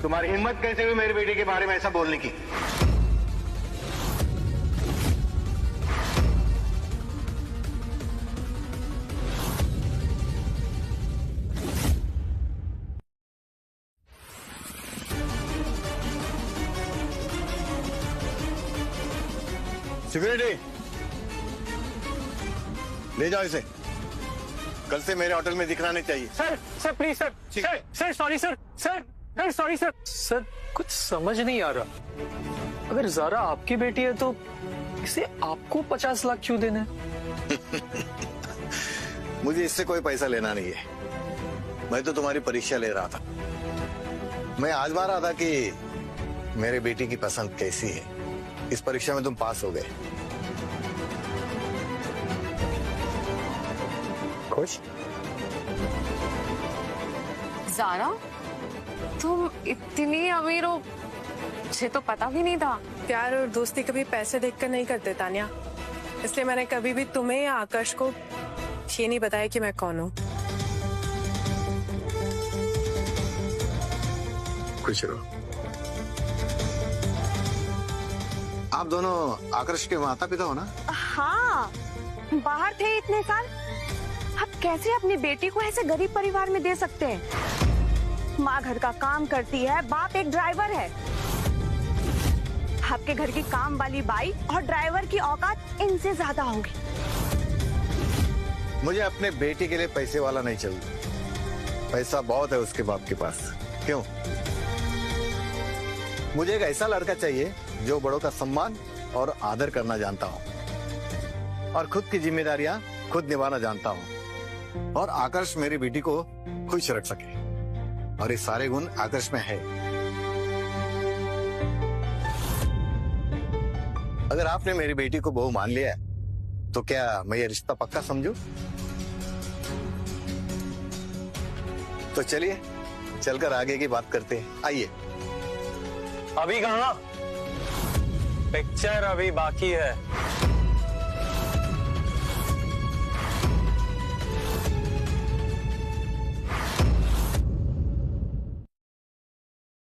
तुम्हारी हिम्मत कैसे हुई मेरे बेटे के बारे में ऐसा बोलने की? सिक्योरिटी, ले जाओ इसे। कल से मेरे होटल में दिखना नहीं चाहिए। Sir please sir, sir sorry sir, sir sorry sir. Sir, कुछ समझ नहीं आ रहा। अगर ज़ारा आपकी बेटी है तो इसे आपको 50 लाख क्यों देना है? मुझे इससे कोई पैसा लेना नहीं है। मैं तो तुम्हारी परीक्षा ले रहा था। मैं आजमा रहा था कि मेरे बेटी की पसंद कैसी है। इस परीक्षा में तुम पास हो गए। खुश? ज़ारा, तुम इतनी अमीर हो, मुझे तो पता भी नहीं था। प्यार और दोस्ती कभी पैसे देखकर नहीं करते तान्या, इसलिए मैंने कभी भी तुम्हें या आकाश को ये नहीं बताया कि मैं कौन हूँ। खुश रहो। आप दोनों आकर्ष के माता पिता हो ना? हाँ, बाहर थे इतने साल, अब कैसे अपनी बेटी को ऐसे गरीब परिवार में दे सकते हैं? माँ घर का काम करती है, बाप एक ड्राइवर है। आपके घर की काम वाली बाई और ड्राइवर की औकात इनसे ज्यादा होगी। मुझे अपने बेटी के लिए पैसे वाला नहीं चाहिए। पैसा बहुत है उसके बाप के पास। क्यों? मुझे एक ऐसा लड़का चाहिए जो बड़ों का सम्मान और आदर करना जानता हो और खुद की जिम्मेदारियां खुद निभाना जानता हो, और आकर्ष मेरी बेटी को खुश रख सके। और ये सारे गुण आकर्ष में है। अगर आपने मेरी बेटी को बहू मान लिया है तो क्या मैं ये रिश्ता पक्का समझूं? तो चलिए चलकर आगे की बात करते हैं। आइए। अभी कहाँ? पिक्चर अभी बाकी है।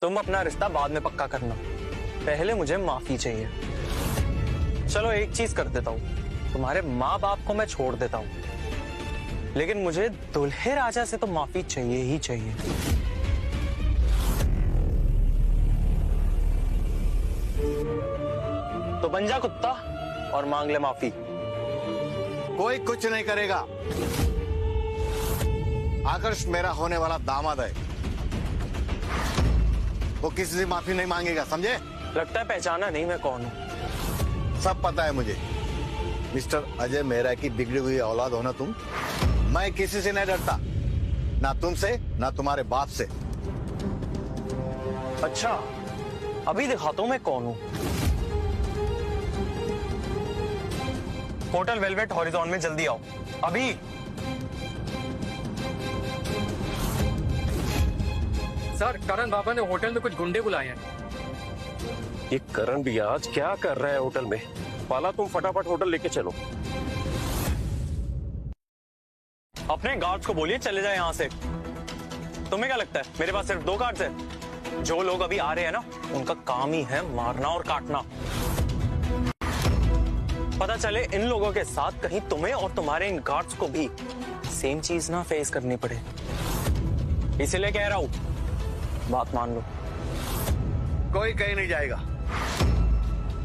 तुम अपना रिश्ता बाद में पक्का करना, पहले मुझे माफी चाहिए। चलो एक चीज कर देता हूँ, तुम्हारे माँ बाप को मैं छोड़ देता हूँ, लेकिन मुझे दुल्हे राजा से तो माफी चाहिए ही चाहिए। तो बन जा कुत्ता और मांग ले माफी। कोई कुछ नहीं करेगा। आकर्ष मेरा होने वाला दामाद है। वो किसी से माफी नहीं मांगेगा, समझे? लगता है पहचाना नहीं मैं कौन हूँ। सब पता है मुझे। मिस्टर अजय मेहरा की बिगड़ी हुई औलाद हो ना तुम। मैं किसी से नहीं डरता, ना तुमसे ना तुम्हारे बाप से। अच्छा, अभी दिखाता हूँ मैं कौन हूँ। होटल वेलवेट हॉरिजॉन में जल्दी आओ अभी। सर, करण बाबा ने होटल में कुछ गुंडे बुलाए हैं। ये करण भी आज क्या कर रहा है होटल में? पाला, तुम फटाफट होटल लेके चलो। अपने गार्ड्स को बोलिए चले जाए यहाँ से। तुम्हें क्या लगता है मेरे पास सिर्फ 2 गार्ड्स हैं? जो लोग अभी आ रहे हैं ना, उनका काम ही है मारना और काटना। पता चले इन लोगों के साथ कहीं तुम्हें और तुम्हारे इन गार्ड्स को भी सेम चीज ना फेस करनी पड़े, इसलिए कह रहा हूं बात मान लो। कोई कहीं नहीं जाएगा।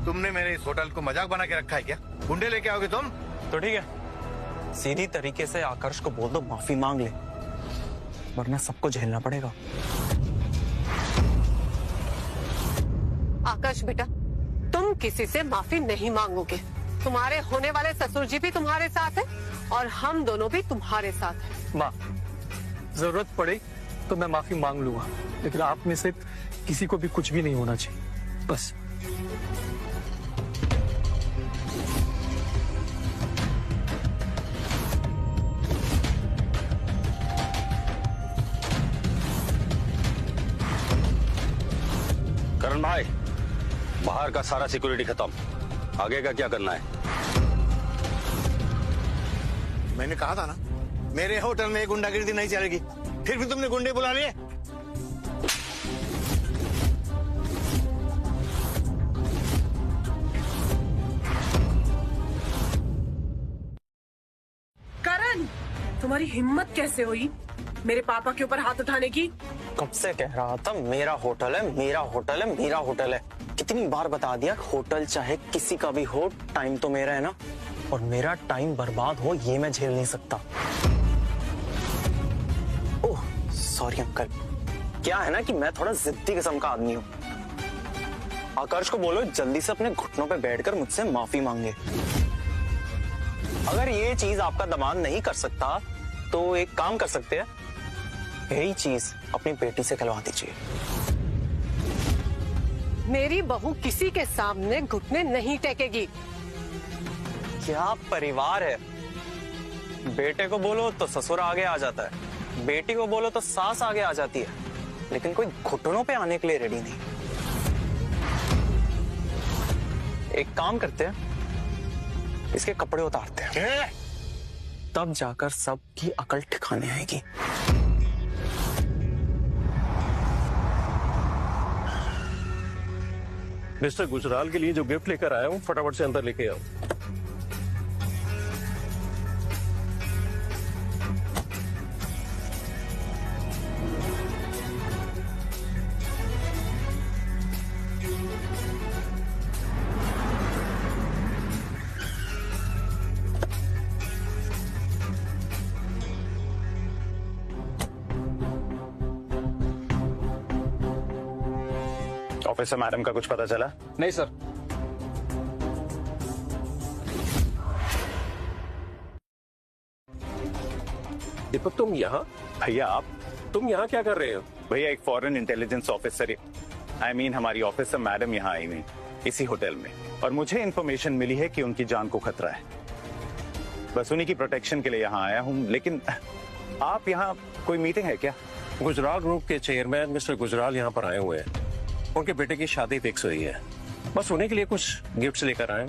तुमने मेरे इस होटल को मजाक बना के रखा है क्या? गुंडे लेके आओगे तुम? तो ठीक है, सीधी तरीके से आकर्ष को बोल दो माफी मांग ले, वरना सबको झेलना पड़ेगा। आकाश बेटा, तुम किसी से माफी नहीं मांगोगे। तुम्हारे होने वाले ससुर जी भी तुम्हारे साथ है और हम दोनों भी तुम्हारे साथ हैं। माँ, जरूरत पड़े तो मैं माफी मांग लूंगा, लेकिन आप में से किसी को भी कुछ भी नहीं होना चाहिए, बस। करण भाई, बाहर का सारा सिक्योरिटी खत्म, आगे का क्या करना है? मैंने कहा था ना, मेरे होटल में गुंडागिर्दी नहीं चलेगी। फिर भी तुमने गुंडे बुला लिए। करण, तुम्हारी हिम्मत कैसे हुई मेरे पापा के ऊपर हाथ उठाने की? कब से कह रहा था मेरा होटल है, मेरा होटल है, मेरा होटल है। कितनी बार बता दिया, होटल चाहे किसी का भी हो, टाइम तो मेरा है ना, और मेरा टाइम बर्बाद हो ये मैं झेल नहीं सकता। ओह सॉरी अंकल, क्या है ना कि मैं थोड़ा जिद्दी किस्म का आदमी हूँ। आकर्ष को बोलो जल्दी से अपने घुटनों पे बैठकर मुझसे माफी मांगे। अगर ये चीज आपका दामाद नहीं कर सकता तो एक काम कर सकते हैं, यही चीज अपनी बेटी से करवा दीजिए। मेरी बहू किसी के सामने घुटने नहीं टेकेगी। क्या परिवार है? बेटे को बोलो तो ससुर आगे आ जाता है, बेटी को बोलो तो सास आगे आ जाती है, लेकिन कोई घुटनों पे आने के लिए रेडी नहीं। एक काम करते हैं, इसके कपड़े उतारते हैं, तब जाकर सबकी अकल ठिकाने आएगी। मिस्टर गुजराल के लिए जो गिफ्ट लेकर आया हूँ, फटाफट से अंदर लेके आओ। ऑफिसर मैडम का कुछ पता चला? नहीं सर। दीपक, तुम यहाँ? भैया आप? तुम यहाँ क्या कर रहे हो? भैया एक फॉरेन इंटेलिजेंस ऑफिसर, हमारी ऑफिसर मैडम यहाँ आई हुई इसी होटल में, और मुझे इंफॉर्मेशन मिली है कि उनकी जान को खतरा है। बस उन्हीं की प्रोटेक्शन के लिए यहाँ आया हूँ। लेकिन आप यहाँ कोई मीटिंग है क्या? गुजराल ग्रुप के चेयरमैन मिस्टर गुजराल यहाँ पर आए हुए हैं। उनके बेटे की शादी फिक्स हुई है, बस उन्हीं के लिए कुछ गिफ्ट्स लेकर आए।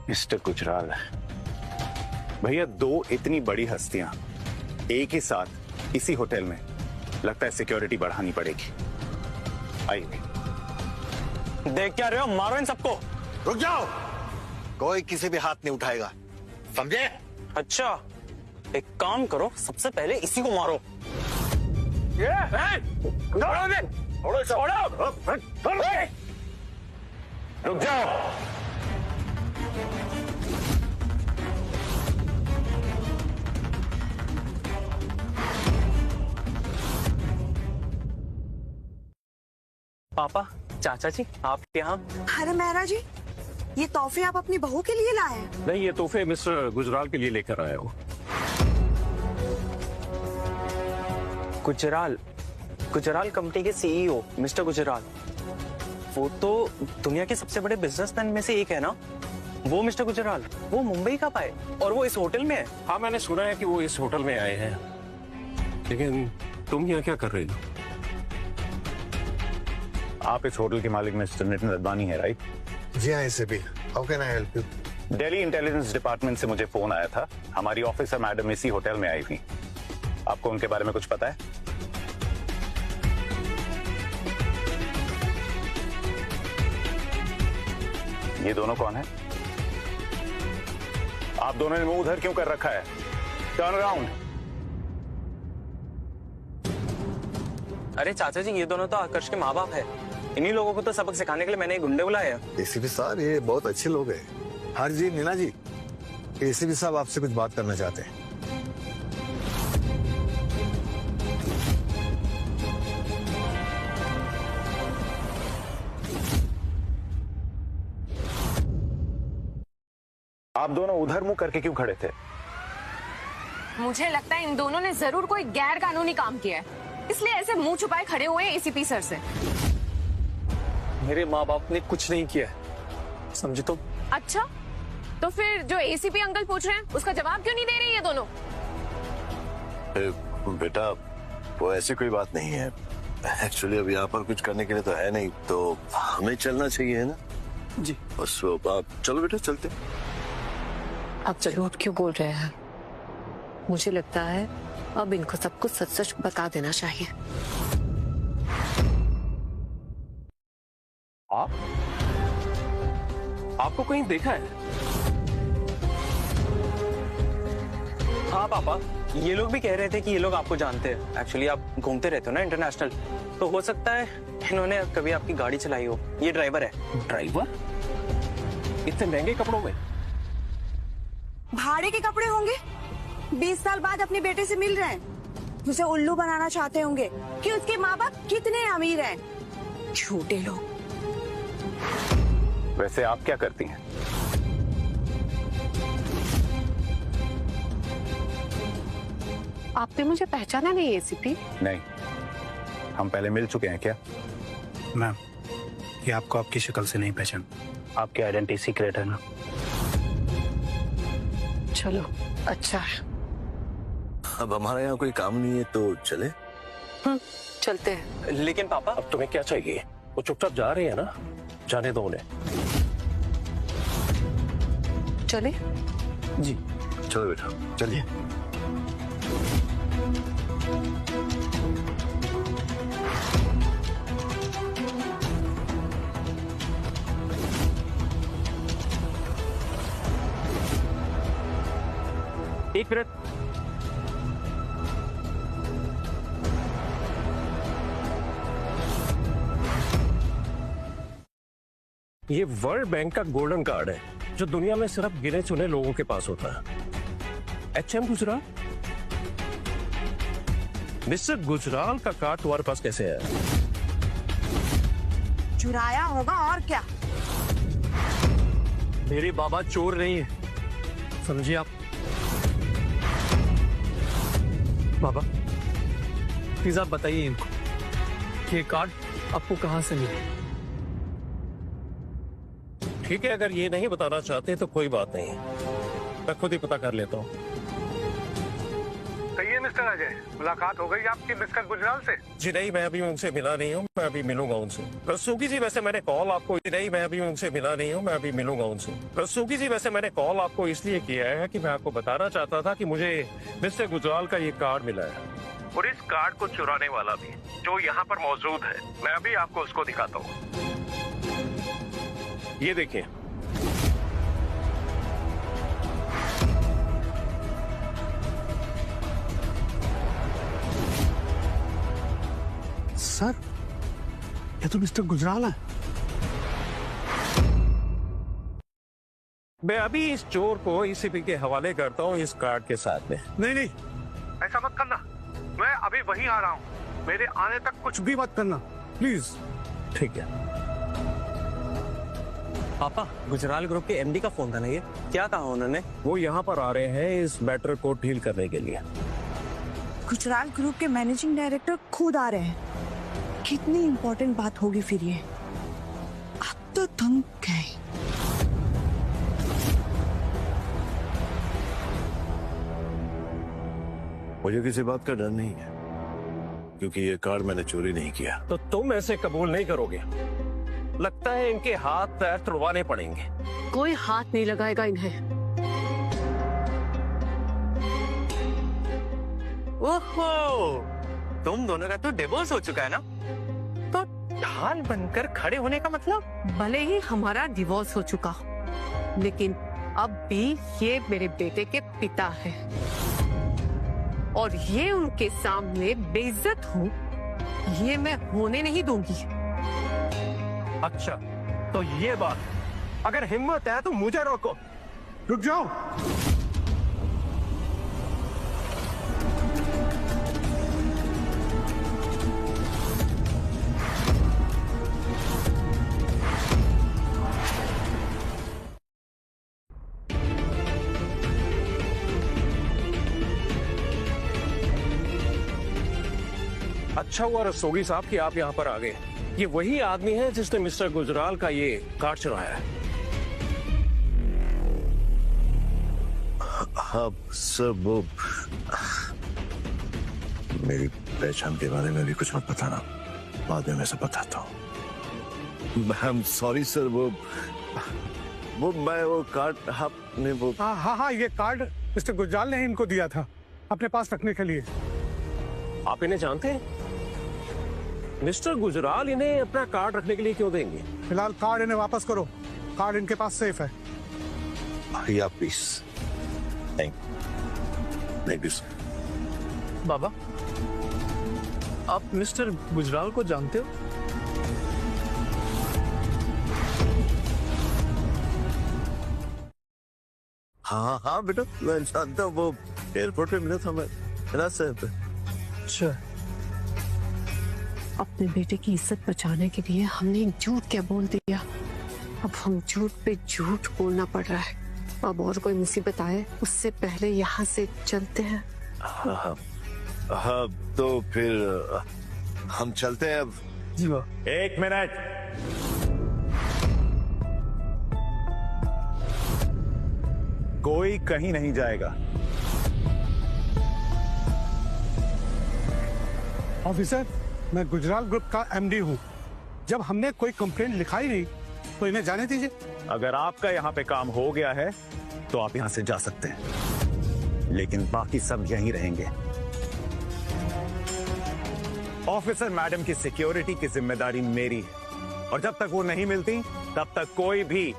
मिस्टर गुजराल, भैया 2 इतनी बड़ी हस्तियां एक ही साथ इसी होटल में, लगता है सिक्योरिटी बढ़ानी पड़ेगी। आइए। देख क्या रहे हो, मारो इन सबको। रुक जाओ, कोई किसी भी हाथ नहीं उठाएगा, समझे? अच्छा, एक काम करो, सबसे पहले इसी को मारो। रुक जाओ। पापा, चाचा जी, आप यहाँ? अरे मेहरा जी, ये तोहफे आप अपनी बहू के लिए लाए हैं? नहीं, ये तोहफे मिस्टर गुजराल के लिए लेकर आया हूँ। गुजराल, गुजराल कंपनी के सीईओ मिस्टर गुजराल, वो तो दुनिया के सबसे बड़े बिजनेसमैन में से एक है ना? वो मिस्टर गुजराल, वो मुंबई कब आए और वो इस होटल में है? हाँ, मैंने सुना है कि वो इस होटल में आए हैं, लेकिन तुम यहाँ क्या कर रही हो? आप इस होटल के मालिक मिस्टर नितिन अडवाणी है, राइट? जी हाँ, ACP, how can I help you? Delhi intelligence department से मुझे फोन आया था, हमारी ऑफिसर मैडम इसी होटल में आई थी। आपको उनके बारे में कुछ पता है? ये दोनों कौन है? आप दोनों ने मुंह उधर क्यों कर रखा है? Turn around. अरे चाचा जी, ये दोनों तो आकर्ष के माँ बाप है। इन्हीं लोगों को तो सबक सिखाने के लिए मैंने गुंडे बुलाया। एसीपी साहब, ये बहुत अच्छे लोग हैं। हाँ जी नीना जी, एसीपी साहब आपसे कुछ बात करना चाहते हैं। आप दोनों उधर मुंह करके क्यों खड़े थे? मुझे लगता है इन दोनों ने जरूर कोई गैर कानूनी काम किया है, इसलिए ऐसे मुंह छुपाए खड़े हुए हैं एसीपी सर से। मेरे माँ बाप ने कुछ नहीं किया है, समझे तुम? अच्छा, तो फिर जो एसीपी अंकल पूछ रहे हैं उसका जवाब क्यों नहीं दे रहे ये दोनों? बेटा, वो ऐसी कोई बात नहीं है। एक्चुअली अब यहाँ पर कुछ करने के लिए तो है नहीं, तो हमें चलना चाहिए, है ना? जी बस आप चलो बेटा, चलते। अब झूठ क्यों बोल रहे हैं? मुझे लगता है अब इनको सब कुछ सच सच बता देना चाहिए। आपको कहीं देखा है? हाँ पापा, ये लोग भी कह रहे थे कि ये लोग आपको जानते हैं। एक्चुअली आप घूमते रहते हो ना इंटरनेशनल, तो हो सकता है इन्होंने कभी आपकी गाड़ी चलाई हो। ये ड्राइवर है। ड्राइवर? इतने महंगे कपड़ों में? भाड़े के कपड़े होंगे। 20 साल बाद अपने बेटे से मिल रहे हैं, उसे उल्लू बनाना चाहते होंगे कि उसके माँ बाप कितने अमीर हैं। झूठे लोग। वैसे आप क्या करती हैं? आपने मुझे पहचाना नहीं एसीपी? नहीं, हम पहले मिल चुके हैं क्या? मैम, ये आपको आपकी शक्ल से नहीं पहचान। आपकी आइडेंटिटी सीक्रेट है ना? चलो, अच्छा है। अब हमारा यहाँ कोई काम नहीं है तो चले? चलते हैं। लेकिन पापा, अब तुम्हें क्या चाहिए? वो चुपचाप जा रहे हैं ना, जाने दो उन्हें। चले? जी चलो बेटा, चलिए। एक मिनट। ये वर्ल्ड बैंक का गोल्डन कार्ड है, जो दुनिया में सिर्फ गिने चुने लोगों के पास होता है। HM गुजराल? मिस्टर गुजराल का कार्ड तुम्हारे पास कैसे है? चुराया होगा और क्या। मेरे बाबा चोर नहीं है, समझिए आप। बाबा प्लीज आप बताइए इनको कि ये कार्ड आपको कहां से मिला। ठीक है, अगर ये नहीं बताना चाहते तो कोई बात नहीं, मैं खुद ही पता कर लेता हूँ। कहिए मिस्टर अजय, मुलाकात हो गई आपकी मिस्टर गुजराल से? जी नहीं, मैं अभी उनसे मिला नहीं हूँ, मैं अभी मिलूंगा उनसे। सुगी जी, वैसे मैंने कॉल आपको नहीं, मैं अभी उनसे मिला नहीं हूँ, मैं अभी मिलूंगा उनसे। सुगी जी, वैसे मैंने कॉल आपको इसलिए किया है कि मैं आपको बताना चाहता था कि मुझे मिस्टर गुजराल का ये कार्ड मिला है, और इस कार्ड को चुराने वाला भी जो यहाँ पर मौजूद है, मैं अभी आपको उसको दिखाता हूँ। ये देखिए। सर, ये तो मिस्टर गुजराल है। मैं अभी इस चोर को ECP के हवाले करता हूँ इस कार्ड के साथ में। नहीं नहीं, ऐसा मत करना, मैं अभी वहीं आ रहा हूँ। मेरे आने तक कुछ भी मत करना, प्लीज। ठीक है। पापा, गुजराल ग्रुप के एमडी का फोन था ना ये? क्या कहा उन्होंने? वो यहाँ पर आ रहे हैं इस मैटर को डील करने के लिए। गुजराल ग्रुप के मैनेजिंग डायरेक्टर खुद आ रहे हैं। कितनी इम्पोर्टेंट बात होगी फिर ये। अब तो तुम गए। मुझे किसी बात का डर नहीं है, क्योंकि ये कार्ड मैंने चोरी नहीं किया। तो तुम ऐसे कबूल नहीं करोगे? लगता है इनके हाथ पैर तुड़वाने पड़ेंगे। कोई हाथ नहीं लगाएगा इन्हें। ओहो, तुम दोनों का तो डिवोर्स हो चुका है ना? तो ढाल बनकर खड़े होने का मतलब? भले ही हमारा डिवोर्स हो चुका, लेकिन अब भी ये मेरे बेटे के पिता हैं और ये उनके सामने बेइज्जत हूँ, ये मैं होने नहीं दूंगी। अच्छा, तो ये बात, अगर हिम्मत है तो मुझे रोको। रुक जाओ। अच्छा हुआ रस्तोगी साहब कि आप यहाँ पर आ गए। ये वही आदमी है जिसने मिस्टर गुजराल का ये कार्ड चुराया है। हाँ सर, वो मेरी पहचान के बारे में भी कुछ मत बताना, बाद में मैं सब बताता हूँ। आई एम सॉरी सर, वो कार्ड आपने वो हाँ, ये कार्ड मिस्टर गुजराल ने इनको दिया था अपने पास रखने के लिए। आप इन्हें जानते हैं? मिस्टर गुजराल इन्हें अपना कार्ड रखने के लिए क्यों देंगे? फिलहाल कार्ड इन्हें वापस करो, कार्ड इनके पास सेफ है। या प्लीज। Thank you. बाबा, आप मिस्टर गुजराल को जानते हो? हाँ बेटा, मैं जानता हूँ। वो एयरपोर्ट पे मिला था मैं से। अच्छा, अपने बेटे की इज्जत बचाने के लिए हमने झूठ क्या बोल दिया। अब हम झूठ पे झूठ बोलना पड़ रहा है। अब और कोई मुसीबत आए उससे पहले यहाँ से चलते हैं। हाँ, तो फिर हम चलते हैं अब। जी वाह। 1 मिनट। कोई कहीं नहीं जाएगा। ऑफिसर, मैं गुजराल ग्रुप का एमडी हूँ। जब हमने कोई कंप्लेंट लिखाई नहीं तो इन्हें जाने दीजिए। अगर आपका यहाँ पे काम हो गया है तो आप यहाँ से जा सकते हैं, लेकिन बाकी सब यहीं रहेंगे। ऑफिसर मैडम की सिक्योरिटी की जिम्मेदारी मेरी है, और जब तक वो नहीं मिलती तब तक कोई भी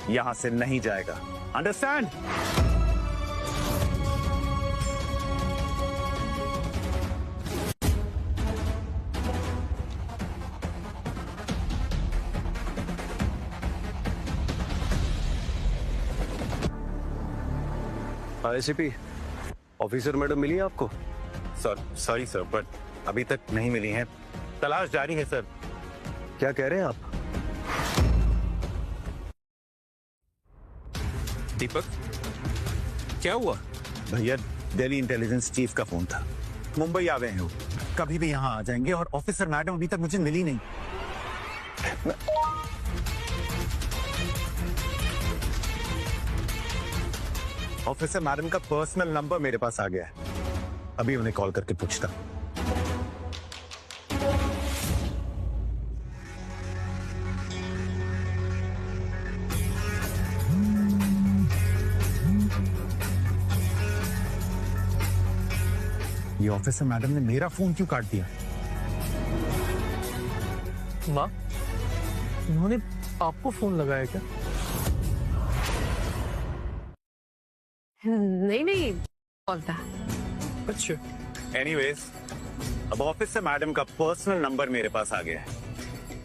यहाँ से नहीं जाएगा। अंडरस्टैंड? एसीपी ऑफिसर मैडम मिली आपको? सॉरी सर, बट अभी तक नहीं मिली हैं। तलाश जारी है सर। क्या कह रहे हैं आप? दीपक, क्या हुआ? भैया, दिल्ली इंटेलिजेंस चीफ का फोन था। मुंबई आ गए हैं वो, कभी भी यहाँ आ जाएंगे। और ऑफिसर मैडम अभी तक मुझे मिली नहीं। ऑफिसर मैडम का पर्सनल नंबर मेरे पास आ गया है, अभी उन्हें कॉल करके पूछता। ये ऑफिसर मैडम ने मेरा फोन क्यों काट दिया? माँ, उन्होंने आपको फोन लगाया क्या? नहीं कॉल था। अच्छा। एनीवेज, अब ऑफिसर मैडम का पर्सनल नंबर मेरे पास आ गया है।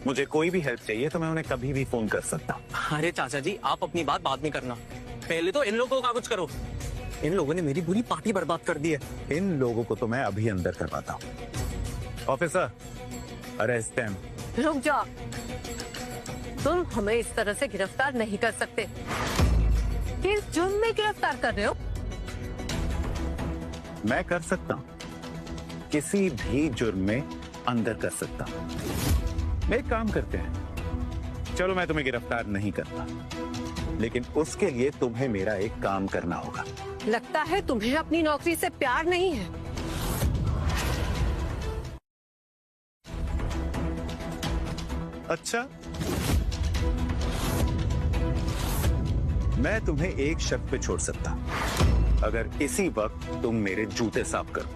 मुझे कोई भी हेल्प चाहिए तो मैं उन्हें कभी भी फोन कर सकता हूँ। अरे चाचा जी, आप अपनी बात बाद में करना, पहले तो इन लोगों का कुछ करो। इन लोगों ने मेरी पूरी पार्टी बर्बाद कर दी है। इन लोगों को तो मैं अभी अंदर करवाता हूँ। Officer, arrest them. रुक जाओ, तुम हमें इस तरह से गिरफ्तार नहीं कर सकते। किस जुर्म में गिरफ्तार कर रहे हो? मैं कर सकता हूं, किसी भी जुर्म में अंदर कर सकता हूं। एक काम करते हैं, चलो मैं तुम्हें गिरफ्तार नहीं करता, लेकिन उसके लिए तुम्हें मेरा एक काम करना होगा। लगता है तुम्हें अपनी नौकरी से प्यार नहीं है। अच्छा, मैं तुम्हें एक शर्त पे छोड़ सकता, अगर इसी वक्त तुम मेरे जूते साफ करो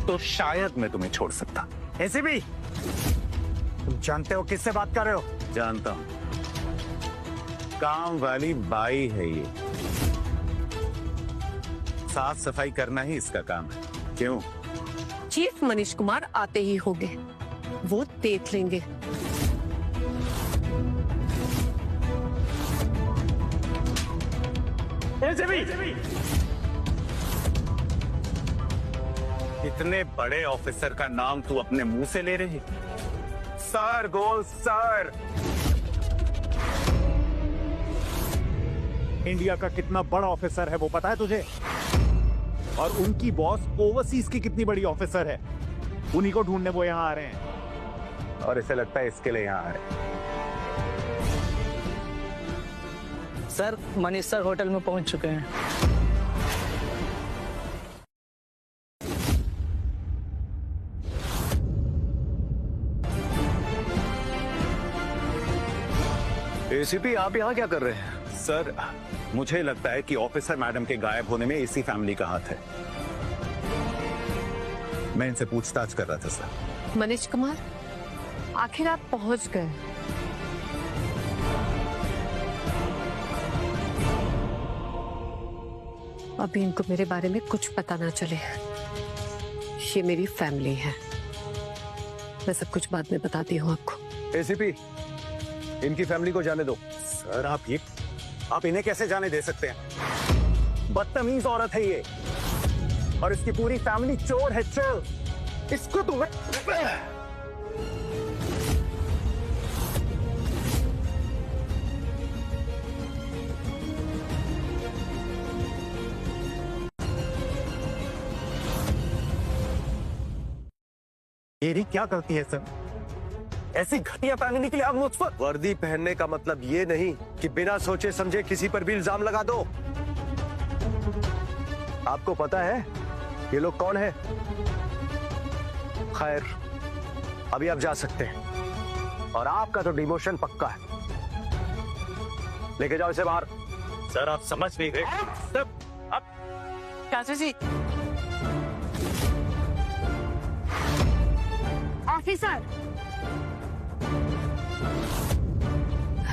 तो शायद मैं तुम्हें छोड़ सकता। ऐसे भी तुम जानते हो किससे बात कर रहे हो? जानता हूं, काम वाली बाई है ये, साफ सफाई करना ही इसका काम है। क्यों? चीफ मनीष कुमार आते ही होंगे, वो देख लेंगे। इतने बड़े ऑफिसर का नाम तू अपने मुंह से ले रही? सर गोल सर। इंडिया का कितना बड़ा ऑफिसर है वो पता है तुझे? और उनकी बॉस ओवरसीज की कितनी बड़ी ऑफिसर है, उन्हीं को ढूंढने वो यहाँ आ रहे हैं। और इसे लगता है इसके लिए यहाँ आ रहे हैं। सर, मनीष सर होटल में पहुंच चुके हैं। एसीपी आप यहाँ क्या कर रहे हैं? सर, मुझे लगता है कि ऑफिसर मैडम के गायब होने में इसी फैमिली का हाथ है। मैं इनसे पूछताछ कर रहा था सर। मनीष कुमार, आखिर आप पहुंच गए। अभी इनको मेरे बारे में कुछ पता ना चले। ये मेरी फैमिली है, मैं सब कुछ बाद में बताती हूँ आपको। एसीपी, इनकी फैमिली को जाने दो। सर, आप इन्हें कैसे जाने दे सकते हैं? बदतमीज औरत है ये, और इसकी पूरी फैमिली चोर है, चोर। इसको तो मेरी क्या गलती है सर? ऐसी घटिया फैमिली के लिए आप मुझ पर वर्दी पहनने का मतलब ये नहीं कि बिना सोचे समझे किसी पर भी इल्जाम लगा दो। आपको पता है ये लोग कौन है? खैर, अभी आप जा सकते हैं, और आपका तो डिमोशन पक्का है। लेके जाओ इसे बाहर। सर, आप समझ नहीं रहे। सर, आप चाचा जी। ऑफिसर,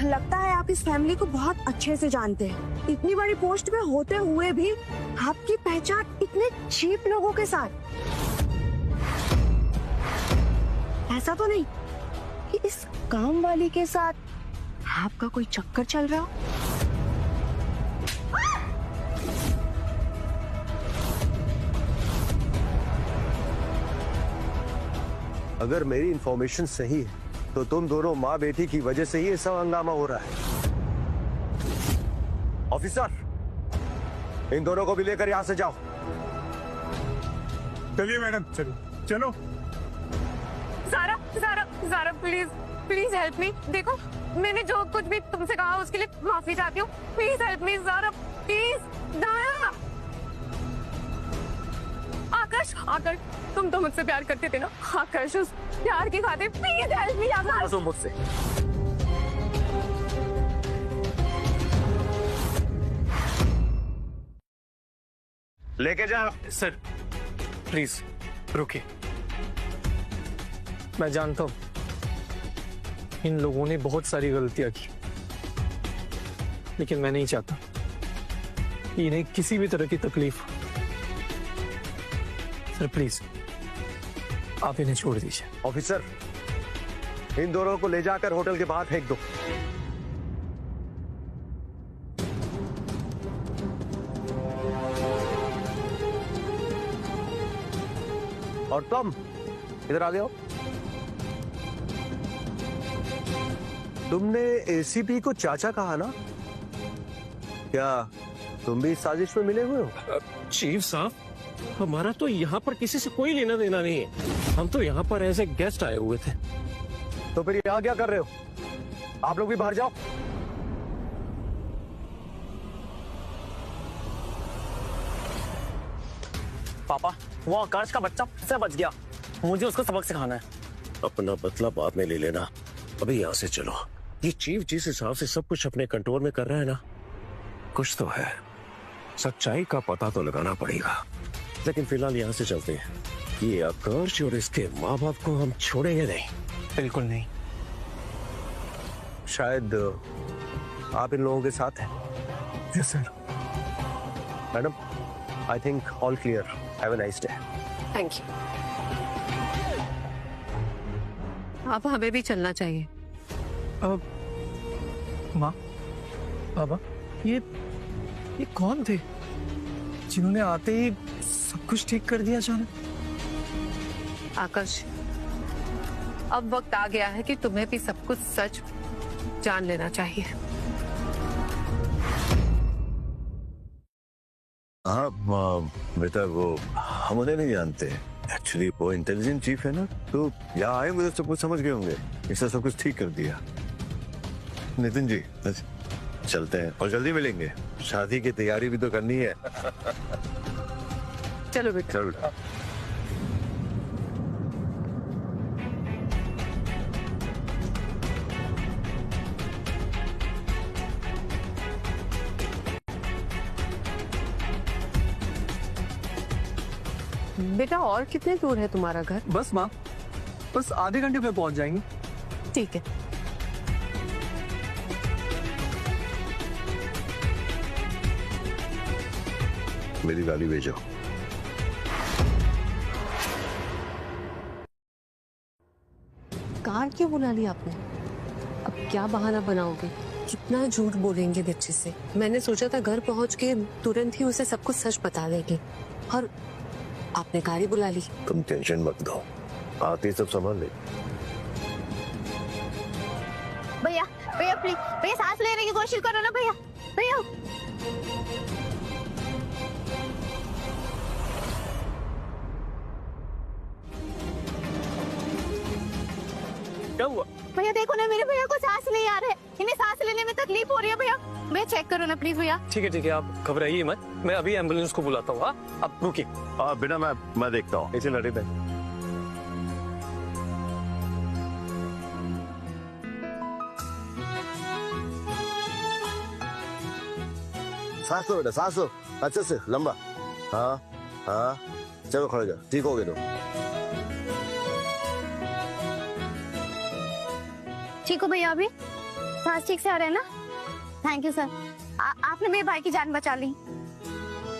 लगता है आप इस फैमिली को बहुत अच्छे से जानते हैं। इतनी बड़ी पोस्ट पे होते हुए भी आपकी पहचान इतने चीप लोगों के साथ। ऐसा तो नहीं कि इस काम वाली के साथ आपका कोई चक्कर चल रहा हो? अगर मेरी इंफॉर्मेशन सही है तो तुम दोनों माँ बेटी की वजह से ही ये सब हंगामा हो रहा है। ऑफिसर, इन दोनों को भी लेकर यहां से जाओ। चलिए मैडम, चलिए, चलो। Zara, Zara, Zara, please please help me. देखो, मैंने जो कुछ भी तुमसे कहा उसके लिए माफी चाहती हूँ। Please help me Zara, please. Zara, Akash, Akash, तुम तो मुझसे प्यार करते थे ना? आकाश, उस प्यार की खातिर प्लीज हेल्प मी। आकाश, मुझसे लेके जाओ। सर प्लीज रुकिए। मैं जानता हूं इन लोगों ने बहुत सारी गलतियां की, लेकिन मैं नहीं चाहता इन्हें किसी भी तरह की तकलीफ हो। सर प्लीज आप इन्हें छोड़ दीजिए। ऑफिसर, इन दोनों को ले जाकर होटल के बाहर फेंक दो। और तुम इधर आ गए हो। तुमने एसीपी को चाचा कहा ना? क्या तुम भी इस साजिश में मिले हुए हो? चीफ साहब, हमारा तो यहाँ पर किसी से कोई लेना देना नहीं है। हम तो यहाँ पर एज ए गेस्ट आए हुए थे। तो फिर यहाँ क्या कर रहे हो? आप लोग भी बाहर जाओ। पापा, वो आकाश का बच्चा से बच गया, मुझे उसको सबक सिखाना है। अपना बदला बाद में ले लेना, अभी यहाँ से चलो। ये चीफ जिस हिसाब से सब कुछ अपने कंट्रोल में कर रहा है ना, कुछ तो है। सच्चाई का पता तो लगाना पड़ेगा, लेकिन फिलहाल यहाँ से चलते हैं। ये आकाश और इसके माँ बाप को हम छोड़ेंगे नहीं। बिल्कुल नहीं। शायद आप इन लोगों के साथ हैं। Yes sir. Madam, I think all clear. Have a nice day. Thank you. अब हमें भी चलना चाहिए। माँ, बाबा, ये कौन थे जिन्होंने आते ही सब कुछ ठीक कर दिया अचानक? आकाश, अब वक्त आ गया है कि तुम्हें भी सब कुछ सच जान लेना चाहिए। हाँ बेटा, वो हम उन्हें नहीं जानते। एक्चुअली वो इंटेलिजेंट चीफ है ना, तो यहाँ आए मुझे सब कुछ समझ गए होंगे, इससे सब कुछ ठीक कर दिया। नितिन जी, चलते हैं और जल्दी मिलेंगे। शादी की तैयारी भी तो करनी है। चलो बेटा। चलो बेटा। बेटा, और कितने दूर है तुम्हारा घर? बस माँ, बस आधे घंटे में पहुंच जाएंगे। ठीक है। मेरी गाड़ी भेजो। कार क्यों बुला ली आपने? अब क्या बहाना बनाओगे? कितना झूठ बोलेंगे बच्चे से? मैंने सोचा था घर पहुंच के तुरंत ही उसे सब कुछ सच बता देंगे, और आपने कार ही बुला ली। तुम टेंशन मत दो, आते सब संभाल ले। भैया भैया प्लीज, भैया सांस लेने की कोशिश करो ना भैया। भैया क्या हुआ? भैया देखो ना, मेरे भैया को सांस नहीं आ रहा है, इन्हें सांस लेने में तकलीफ हो रही है। भैया भैया चेक करो ना प्लीज भैया। ठीक है, आप घबराइए मत, मैं अभी एम्बुलेंस को बुलाता हूँ। आप रुकिए। बिना मैं देखता हूँ। इसे लड़े बैठ। सांस लो बेटा, सांस लो अच्छे से, लंबा। हाँ हाँ, चलो खड़े जाओ, ठीक हो गए तो। ठीक हो भैया? अभी सांस ठीक से आ रहे हैं ना? थैंक यू सर, आपने मेरे भाई की जान बचा ली।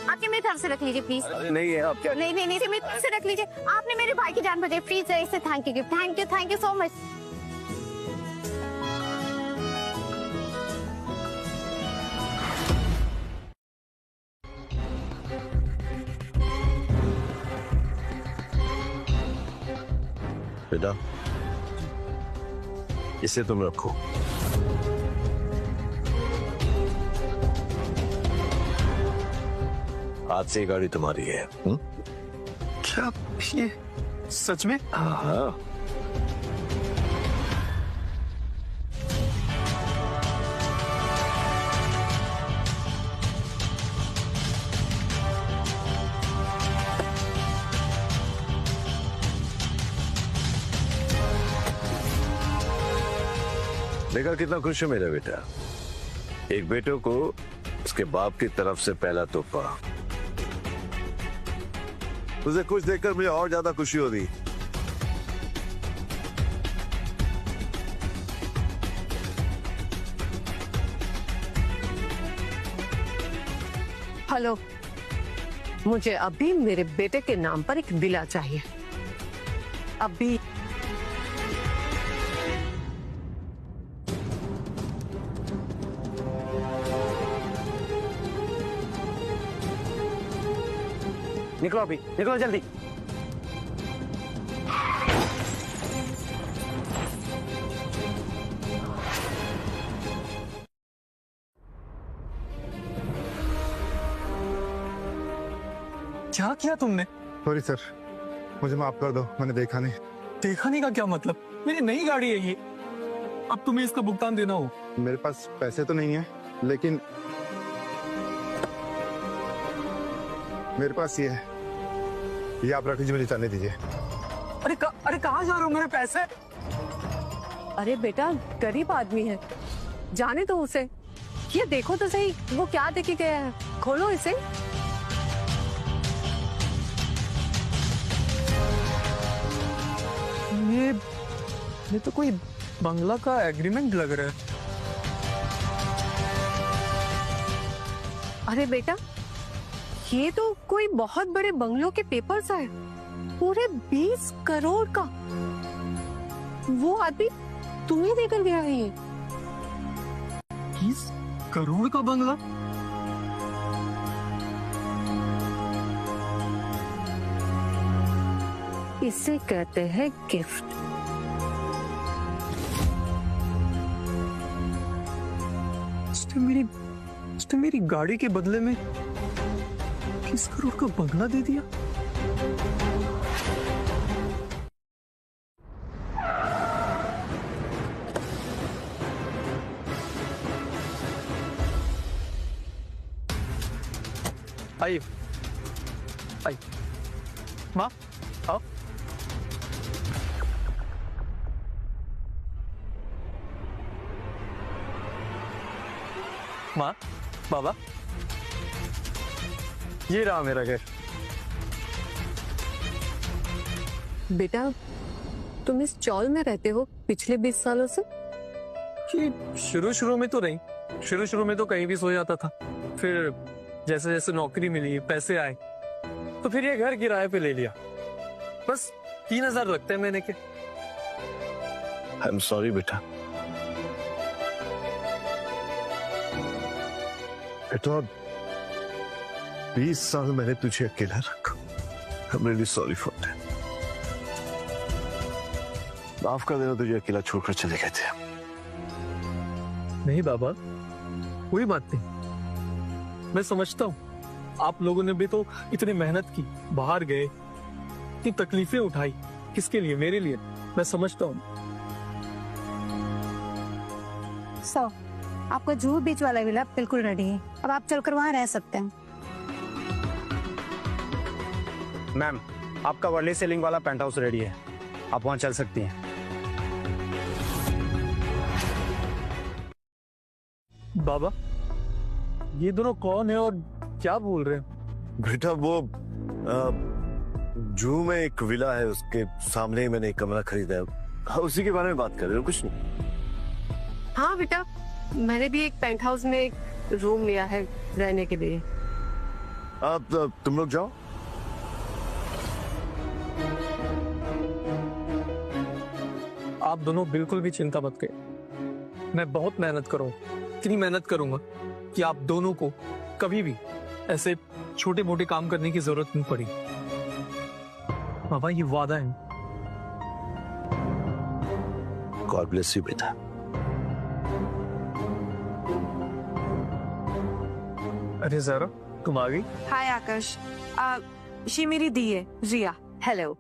आपके मेरी तरफ से रख लीजिए प्लीज। नहीं है आप क्या? नहीं, मेरी तरफ से रख लीजिए। आपने मेरे भाई की जान बचाई, प्लीज इसे थैंक यू सो मच। बेटा, इसे तुम रखो। आज से गाड़ी तुम्हारी है। क्या ये सच में? हाँ। देखा कितना खुश है मेरा बेटा। एक बेटे को उसके बाप की तरफ से पहला तोहफा। तुझे खुश देखकर मुझे और ज्यादा खुशी हो रही। हेलो, मुझे अभी मेरे बेटे के नाम पर एक विला चाहिए, अभी। निकलो अभी, निकलो जल्दी। क्या किया तुमने? सॉरी सर, मुझे माफ कर दो, मैंने देखा नहीं। देखा नहीं का क्या मतलब? मेरी नई गाड़ी है ये, अब तुम्हें इसका भुगतान देना हो। मेरे पास पैसे तो नहीं है, लेकिन मेरे पास ये है, ये आप रख लीजिए, मुझे जाने दीजिए। अरे कहाँ जा रहे हो मेरे पैसे? अरे बेटा, गरीब आदमी है, जाने दो उसे। ये देखो तो सही, वो क्या देके गया है, खोलो इसे। ये तो कोई बंगला का एग्रीमेंट लग रहा है। अरे बेटा, ये तो कोई बहुत बड़े बंगलों के पेपर्स है, पूरे 20 करोड़ का। वो आदमी तुम्हें देकर गया है ये। 20 करोड़ का बंगला? इसे कहते हैं गिफ्ट। उसने मेरी गाड़ी के बदले में 20 करोड़ का बंगला दे दिया। आई माँ, आओ। माँ, बाबा, ये रहा मेरा घर। बेटा, तुम इस चौल में रहते हो पिछले 20 सालों से? शुरू में तो नहीं, शुरू में तो कहीं भी सो जाता था, फिर जैसे जैसे नौकरी मिली, पैसे आए, तो फिर ये घर किराए पे ले लिया। बस 3000 लगते हैं महीने के। आई एम सॉरी बेटा। बेटा, 20 साल मैंने तुझे अकेला रखा। I am really sorry for that. माफ कर देना, तुझे अकेला छोड़कर चले गए थे। नहीं बाबा, कोई बात नहीं, मैं समझता हूँ आप लोगों ने भी तो इतनी मेहनत की, बाहर गए, इतनी तकलीफें उठाई, किसके लिए? मेरे लिए। मैं समझता हूँ। सो आपका जुहू बीच वाला विला बिल्कुल रेडी है, अब आप चलकर वहाँ रह सकते हैं। मैम, आपका वर्ली सेलिंग वाला पेंट हाउस रेडी है, आप वहाँ चल सकती हैं। बाबा, ये दोनों कौन है और क्या बोल रहे हैं? बेटा, वो जूहू में एक विला है, उसके सामने ही मैंने एक कमरा खरीदा है। हाँ, उसी के बारे में बात कर रहे हो, कुछ नहीं। हाँ बेटा, मैंने भी एक पेंट हाउस में एक रूम लिया है रहने के लिए। आप तुम लोग जाओ। आप दोनों बिल्कुल भी चिंता मत करिए, मैं बहुत मेहनत करूंगा, इतनी मेहनत करूंगा कि आप दोनों को कभी भी ऐसे छोटे मोटे काम करने की जरूरत नहीं पड़ी। बाबा, ये वादा है। गॉड ब्लेस यू बेटा। अरे ज़रा, तुम आ गई? हाय आकाश, ये मेरी दी है रिया। हेलो।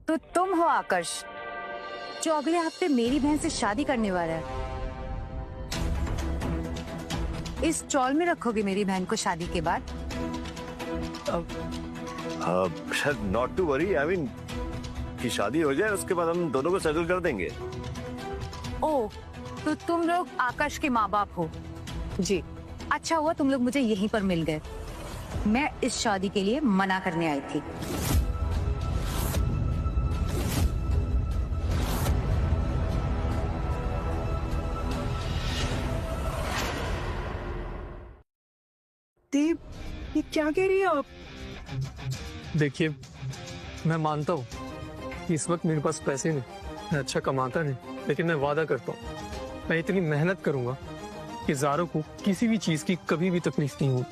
तो तुम हो आकाश जो अगले हफ्ते मेरी बहन से शादी करने वाला है? इस चौल में रखोगे मेरी बहन को शादी के बाद? Not to worry, I mean कि शादी हो जाए उसके बाद हम दोनों को सेटल कर देंगे। ओह, तो तुम लोग आकाश के माँ बाप हो? जी। अच्छा हुआ तुम लोग मुझे यहीं पर मिल गए, मैं इस शादी के लिए मना करने आई थी। दीप, ये क्या कह रही है आप? देखिए, मैं मानता हूँ कि इस वक्त मेरे पास पैसे नहीं, मैं अच्छा कमाता नहीं, लेकिन मैं वादा करता हूँ मैं इतनी मेहनत करूंगा कि ज़ारो को किसी भी चीज की कभी भी तकलीफ नहीं होगी।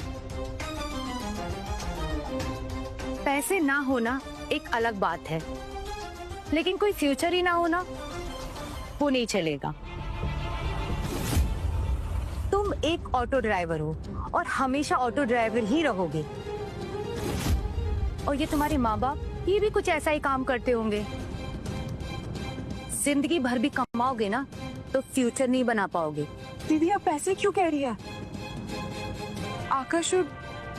पैसे ना होना एक अलग बात है, लेकिन कोई फ्यूचर ही ना होना वो नहीं चलेगा। तुम एक ऑटो ड्राइवर हो और हमेशा ऑटो ड्राइवर ही रहोगे। और ये तुम्हारे माँ बाप ये भी कुछ ऐसा ही काम करते होंगे। जिंदगी भर भी कमाओगे ना तो फ्यूचर नहीं बना पाओगे। दीदी आप ऐसे क्यों कह रही है? आकाश और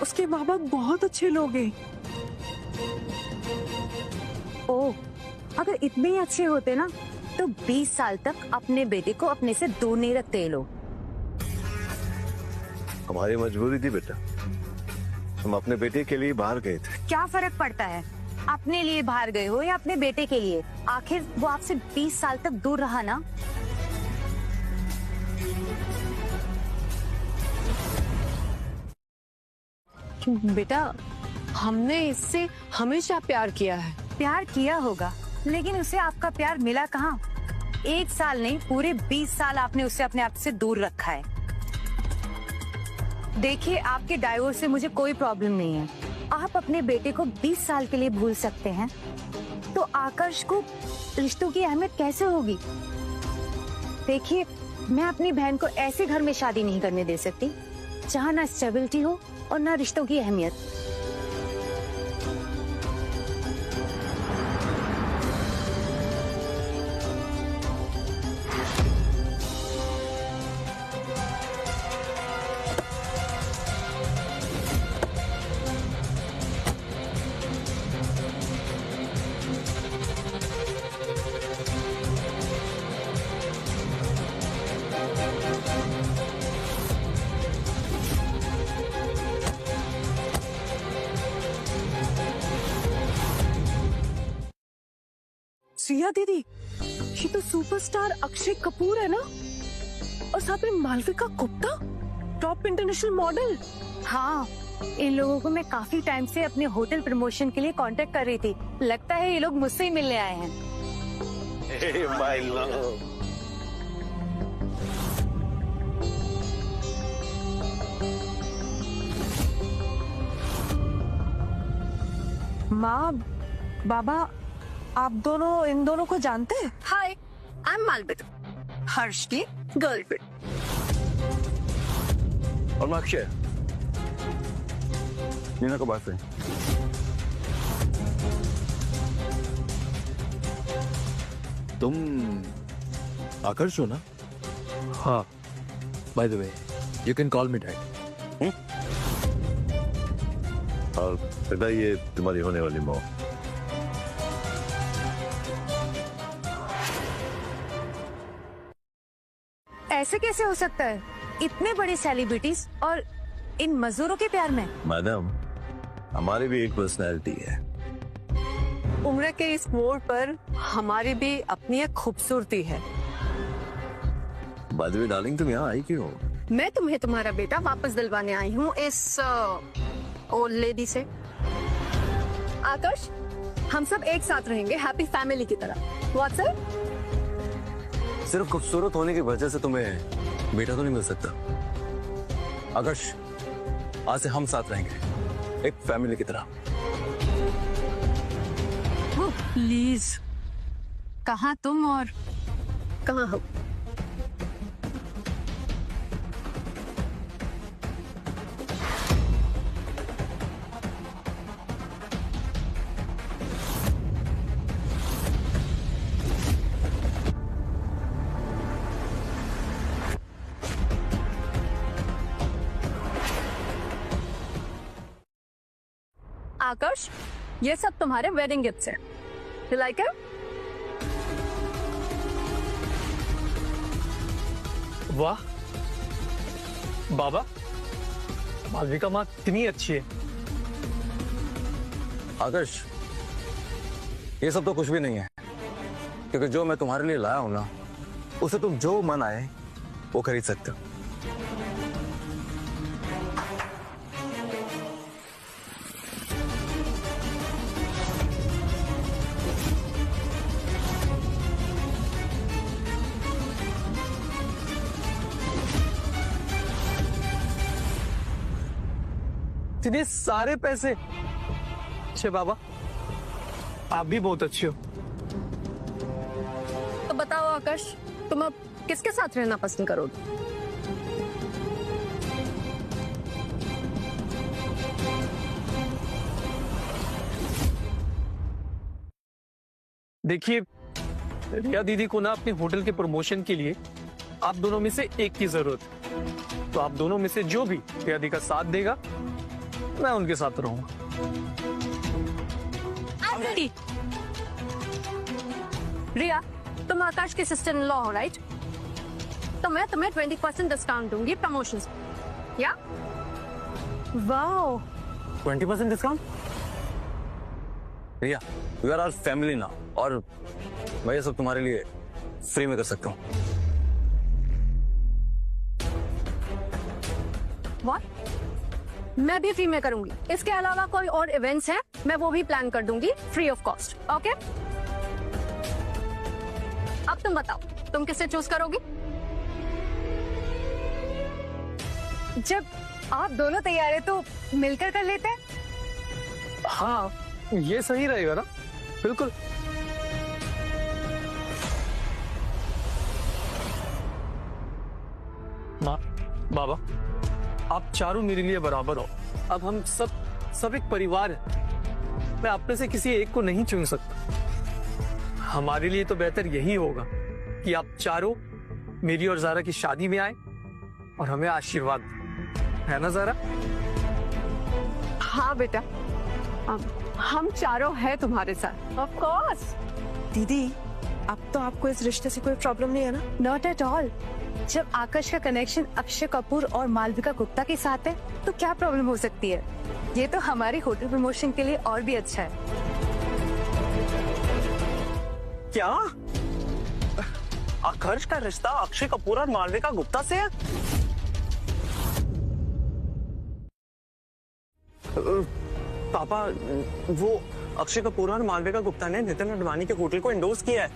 उसके माँ बाप बहुत अच्छे लोग हैं। ओह, अगर इतने ही अच्छे होते ना तो 20 साल तक अपने बेटे को अपने से दूर नहीं रखते ये लोग। हमारी मजबूरी थी बेटा, हम अपने बेटे के लिए बाहर गए थे। क्या फर्क पड़ता है अपने लिए बाहर गए हो या अपने बेटे के लिए? आखिर वो आपसे 20 साल तक दूर रहा ना। बेटा हमने इससे हमेशा प्यार किया है। प्यार किया होगा लेकिन उसे आपका प्यार मिला कहाँ? 1 साल नहीं पूरे 20 साल आपने उसे अपने आप से दूर रखा है। देखिए आपके डाइवोर्स से मुझे कोई प्रॉब्लम नहीं है। आप अपने बेटे को 20 साल के लिए भूल सकते हैं तो आकाश को रिश्तों की अहमियत कैसे होगी? देखिए मैं अपनी बहन को ऐसे घर में शादी नहीं करने दे सकती जहाँ ना स्टेबिलिटी हो और ना रिश्तों की अहमियत। श्रिया दीदी, ये तो सुपरस्टार अक्षय कपूर है ना? और साथ में Malvika Gupta, top international model. हाँ, इन लोगों को मैं काफी टाइम से अपने होटल प्रमोशन के लिए कांटेक्ट कर रही थी। लगता है ये लोग मुझसे ही मिलने आए हैं। Hey, my love. माँ, बाबा, आप दोनों इन दोनों को जानते हैं? हाय, आई एम मालविका, हर्ष की गर्लफ्रेंड। और मैं अक्षय, नीना का बॉयफ्रेंड। तुम आकर्ष हो ना? हाँ, by the way you can call me dad. और बेटा ये तुम्हारी होने वाली मौ। ऐसे कैसे हो सकता है? इतने बड़े सेलिब्रिटीज और इन मजदूरों के प्यार में? मैडम, हमारी भी एक पर्सनैलिटी है। उम्र के इस मोड़ पर हमारी भी अपनी एक खूबसूरती है। बाय द वे डार्लिंग, तुम यहाँ आई क्यों? मैं तुम्हें तुम्हारा बेटा वापस दिलवाने आई हूँ इस ओल्ड लेडी से। आकाश, हम सब एक साथ रहेंगे हैप्पी फैमिली की तरह। व्हाट्सएप? सिर्फ खूबसूरत होने की वजह से तुम्हें बेटा तो नहीं मिल सकता। आकाश, आज से हम साथ रहेंगे एक फैमिली की तरह। प्लीज, कहाँ तुम और कहाँ हम? आकाश, ये सब तुम्हारे वेडिंग गिफ्ट्स हैं। You like it? वाह बाबा, मालविका माँ कितनी अच्छी है। आदर्श, ये सब तो कुछ भी नहीं है, क्योंकि जो मैं तुम्हारे लिए लाया हूं ना, उसे तुम जो मन आए वो खरीद सकते हो। इतने सारे पैसे। अच्छे बाबा, आप भी बहुत अच्छे हो। तो बताओ आकाश, तुम अब किसके साथ रहना पसंद करोगे? देखिए, रिया दीदी को ना अपने होटल के प्रमोशन के लिए आप दोनों में से एक की जरूरत है। तो आप दोनों में से जो भी रिया दीदी का साथ देगा, मैं उनके साथ रहूंगा। आंटी, रिया, तुम आकाश के सिस्टर इन लॉ हो, राइट? तो मैं तुम्हें 20% डिस्काउंट दूंगी promotion, ya? Wow, 20% discount? Riya, we are our family ना, और मैं ये सब तुम्हारे लिए फ्री में कर सकता हूँ। What? मैं भी फ्री में करूंगी। इसके अलावा कोई और इवेंट्स हैं, मैं वो भी प्लान कर दूंगी फ्री ऑफ कॉस्ट। ओके? अब तुम बताओ, तुम किसे चूज करोगी? जब आप दोनों तैयार है तो मिलकर कर लेते हैं। हाँ, ये सही रहेगा ना? बिल्कुल। माँ, बाबा, आप चारों मेरे लिए बराबर हो। अब हम सब एक परिवार है। मैं आप में से किसी एक को नहीं चुन सकता। हमारे लिए तो बेहतर यही होगा कि आप चारों मेरी और ज़ारा की शादी में आए और हमें आशीर्वाद दें। है ना ज़ारा? हाँ बेटा, हम चारों हैं तुम्हारे साथ। Of course. दीदी, अब तो आपको इस रिश्ते से कोई प्रॉब्लम नहीं है ना? Not at all. जब आकाश का कनेक्शन अक्षय कपूर और मालविका गुप्ता के साथ है तो क्या प्रॉब्लम हो सकती है? ये तो हमारी होटल प्रमोशन के लिए और भी अच्छा है। क्या आकाश का रिश्ता अक्षय कपूर और मालविका गुप्ता से है? पापा, वो अक्षय कपूर और मालविका गुप्ता ने नितिन अडवाणी के होटल को एंडोर्स किया है।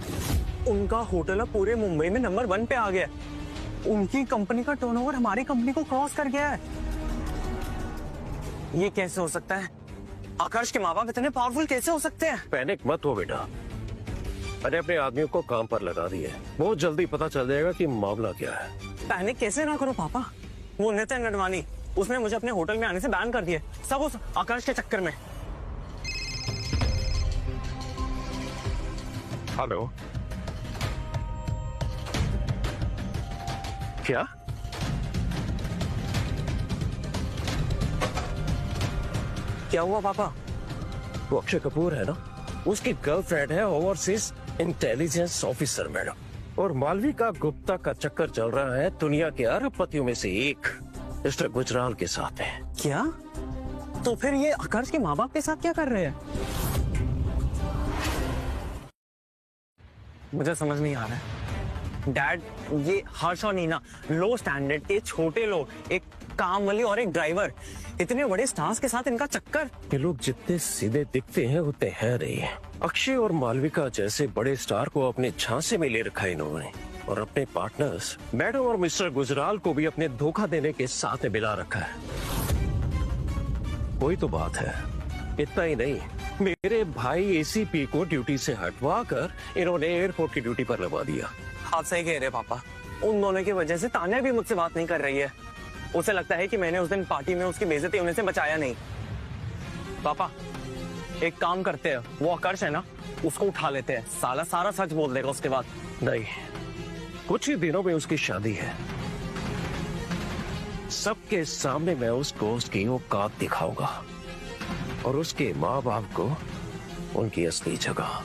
उनका होटल अब पूरे मुंबई में नंबर 1 पे आ गया है। उनकी कंपनी का टर्नओवर हमारी कंपनी को क्रॉस कर गया है। ये कैसे हो सकता है? आकाश के माँ बाप इतने पावरफुल कैसे हो सकते हैं? पैनिक मत हो बेटा, मैंने अपने आदमियों को काम पर लगा दिया है। बहुत जल्दी पता चल जाएगा कि मामला क्या है। पैनिक कैसे ना करो पापा, वो नितिन अडवाणी, उसने मुझे अपने होटल में आने से बैन कर दिया, सब उस आकाश के चक्कर में। हेलो, क्या? क्या हुआ पापा? वो अक्षय कपूर है ना, उसकी गर्लफ्रेंड है ओवरसीज इंटेलिजेंस ऑफिसर मैडम, और मालविका गुप्ता का चक्कर चल रहा है दुनिया के अरबपतियों में से एक मिस्टर गुजराल के साथ है। क्या? तो फिर ये आकाश के माँ बाप के साथ क्या कर रहे हैं? मुझे समझ नहीं आ रहा है डैड। ये हर्ष और नीना लो स्टैंडर्ड के छोटे लोग, एक काम वाली और एक ड्राइवर, इतने बड़े स्टार्स के साथ इनका चक्कर। ये लोग जितने सीधे दिखते हैं उतने है नहीं है। अक्षय और मालविका जैसे बड़े स्टार को अपने झांसे में ले रखा है इन्होंने, और अपने पार्टनर्स मैडम और मिस्टर गुजराल को भी अपने धोखा देने के साथ में मिला रखा है। कोई तो बात है। इतना ही नहीं, मेरे भाई एसीपी को ड्यूटी से हटवा कर इन्होंने एयरपोर्ट की ड्यूटी पर लगा दिया। आप सही कह रहे पापा, उन दोनों की वजह से तान्या भी मुझसे बात नहीं कर रही है। उसे लगता है कि मैंने उस दिन पार्टी में उसकी बेइज्जती होने से बचाया नहीं। पापा, एक काम करते हैं, वो आकाश है ना, उसको उठा लेते हैं, साला सारा सच बोल देगा उसके बाद। नहीं, कुछ ही दिनों में उसकी शादी है। सबके सामने मैं उसको उसकी औकात दिखाऊंगा और उसके माँ बाप को उनकी असली जगह।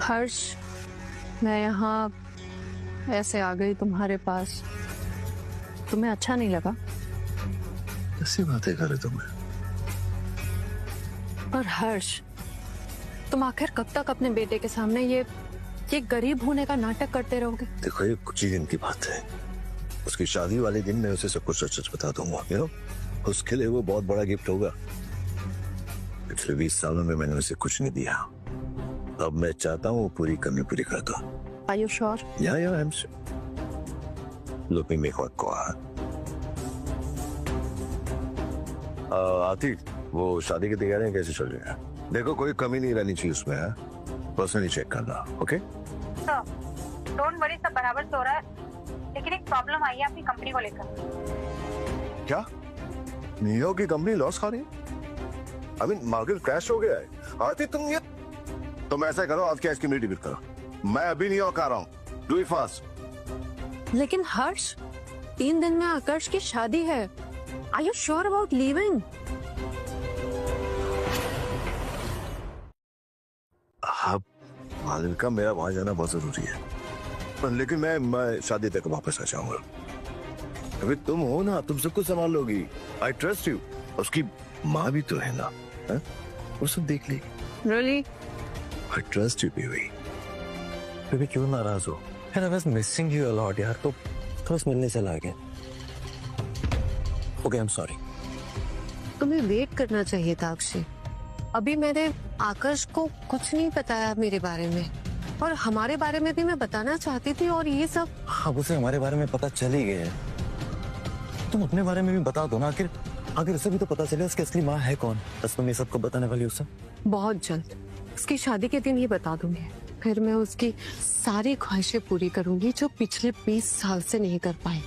हर्ष, मैं यहाँ ऐसे आ गई तुम्हारे पास, तुम्हें अच्छा नहीं लगा? ऐसी बातें करे तुम्हें? पर हर्ष, तुम आखिर कब तक अपने बेटे के सामने ये गरीब होने का नाटक करते रहोगे? देखो, ये कुछ ही दिन की बात है। उसकी शादी वाले दिन मैं उसे सब कुछ सच सच बता दूंगा। यू नो, उसके लिए वो बहुत बड़ा गिफ्ट होगा। पिछले 20 सालों में मैंने उसे कुछ नहीं दिया, अब मैं चाहता हूँ वो पूरी कमी पूरी कर दो। Are you sure? Yeah, I'm sure. Look, me make one call. Atiq, वो शादी की तैयारियां कैसे चल रही हैं? देखो, कोई कमी नहीं रहनी चाहिए उसमें। पर्सनली चेक करना, ओके? सर, डोंट वरी, सब बराबर से हो रहा है, लेकिन एक प्रॉब्लम आई है आपकी कंपनी को लेकर। क्या? न्यूयॉर्क की कंपनी लॉस खा रही है। आई मीन मार्केट क्रैश हो गया है। आती तुम ये तुम ऐसा करो, आज की आइसक्रीम डिलीवर करो। मैं अभी न्यूयॉर्क आ रहा हूँ। Do it fast. लेकिन हर्ष, 3 दिन में आकर्ष की शादी है। Are you sure about leaving? अब मालविका, मेरा वहां जाना बहुत जरूरी है, लेकिन मैं शादी तक वापस आ जाऊंगा। अभी तुम हो ना, तुम सब कुछ संभाल लोगी। I trust you. उसकी माँ भी तो है ना, है? वो सब देख ली। Really? I trust you baby. Baby क्यों नाराज हो? यार, I was missing you a lot यार, तो बस मिलने चला गया। Okay, I am sorry. तुम्हें वेट करना चाहिए था अक्षय। अभी मैंने आकर्ष को कुछ नहीं बताया मेरे बारे में, और हमारे बारे में भी मैं बताना चाहती थी, और ये सब। अब उसे हमारे बारे में पता चल ही गया है। तुम अपने बारे में भी बता दो ना, आखिर उसे भी तो पता चले उसकी असली माँ है कौन। बस तुम ये सबको बताने वाली उसे। बहुत जल्द उसकी शादी के दिन ये बता दूंगी। फिर मैं उसकी सारी ख्वाहिशें पूरी करूंगी जो पिछले 20 साल से नहीं कर पाई।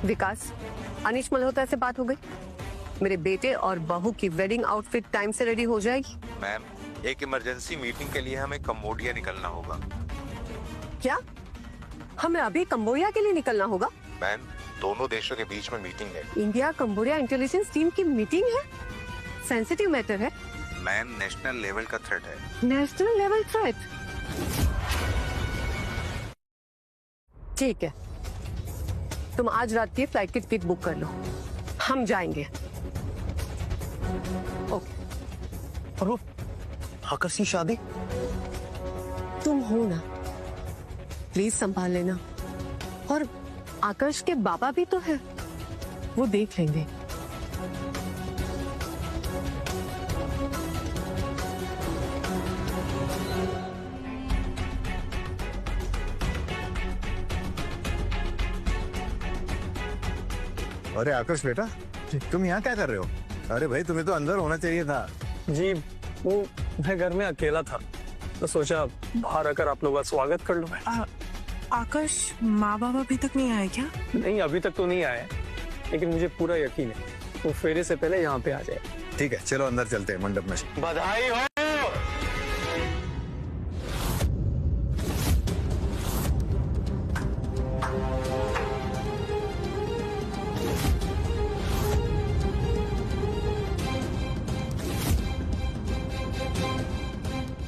विकास, अनीश मल्होत्रा से बात हो गई? मेरे बेटे और बहू की वेडिंग आउटफिट टाइम से रेडी हो जाएगी? मैम, एक इमरजेंसी मीटिंग के लिए हमें कंबोडिया निकलना होगा। क्या? हमें अभी कंबोडिया के लिए निकलना होगा? मैम, दोनों देशों के बीच में मीटिंग है। इंडिया कंबोडिया इंटेलिजेंस टीम की मीटिंग है? सेंसिटिव मैटर है मैम, नेशनल लेवल का थ्रेट है। National level threat? ठीक है, तुम आज रात की फ्लाइट की टिकट बुक कर लो, हम जाएंगे। ओके। और वो आकर्ष की शादी? तुम हो ना, प्लीज संभाल लेना। और आकर्ष के बाबा भी तो है, वो देख लेंगे। अरे आकर्ष बेटा, तुम यहाँ क्या कर रहे हो? अरे भाई, तुम्हें तो अंदर होना चाहिए था। जी, वो मैं घर में अकेला था, तो सोचा बाहर आकर आप लोगों का स्वागत कर लो। आकाश, माँ बाप अभी तक नहीं आए क्या? नहीं, अभी तक तो नहीं आए, लेकिन मुझे पूरा यकीन है वो फेरे से पहले यहाँ पे आ जाए। ठीक है, चलो अंदर चलते हैं मंडप में। बधाई हो।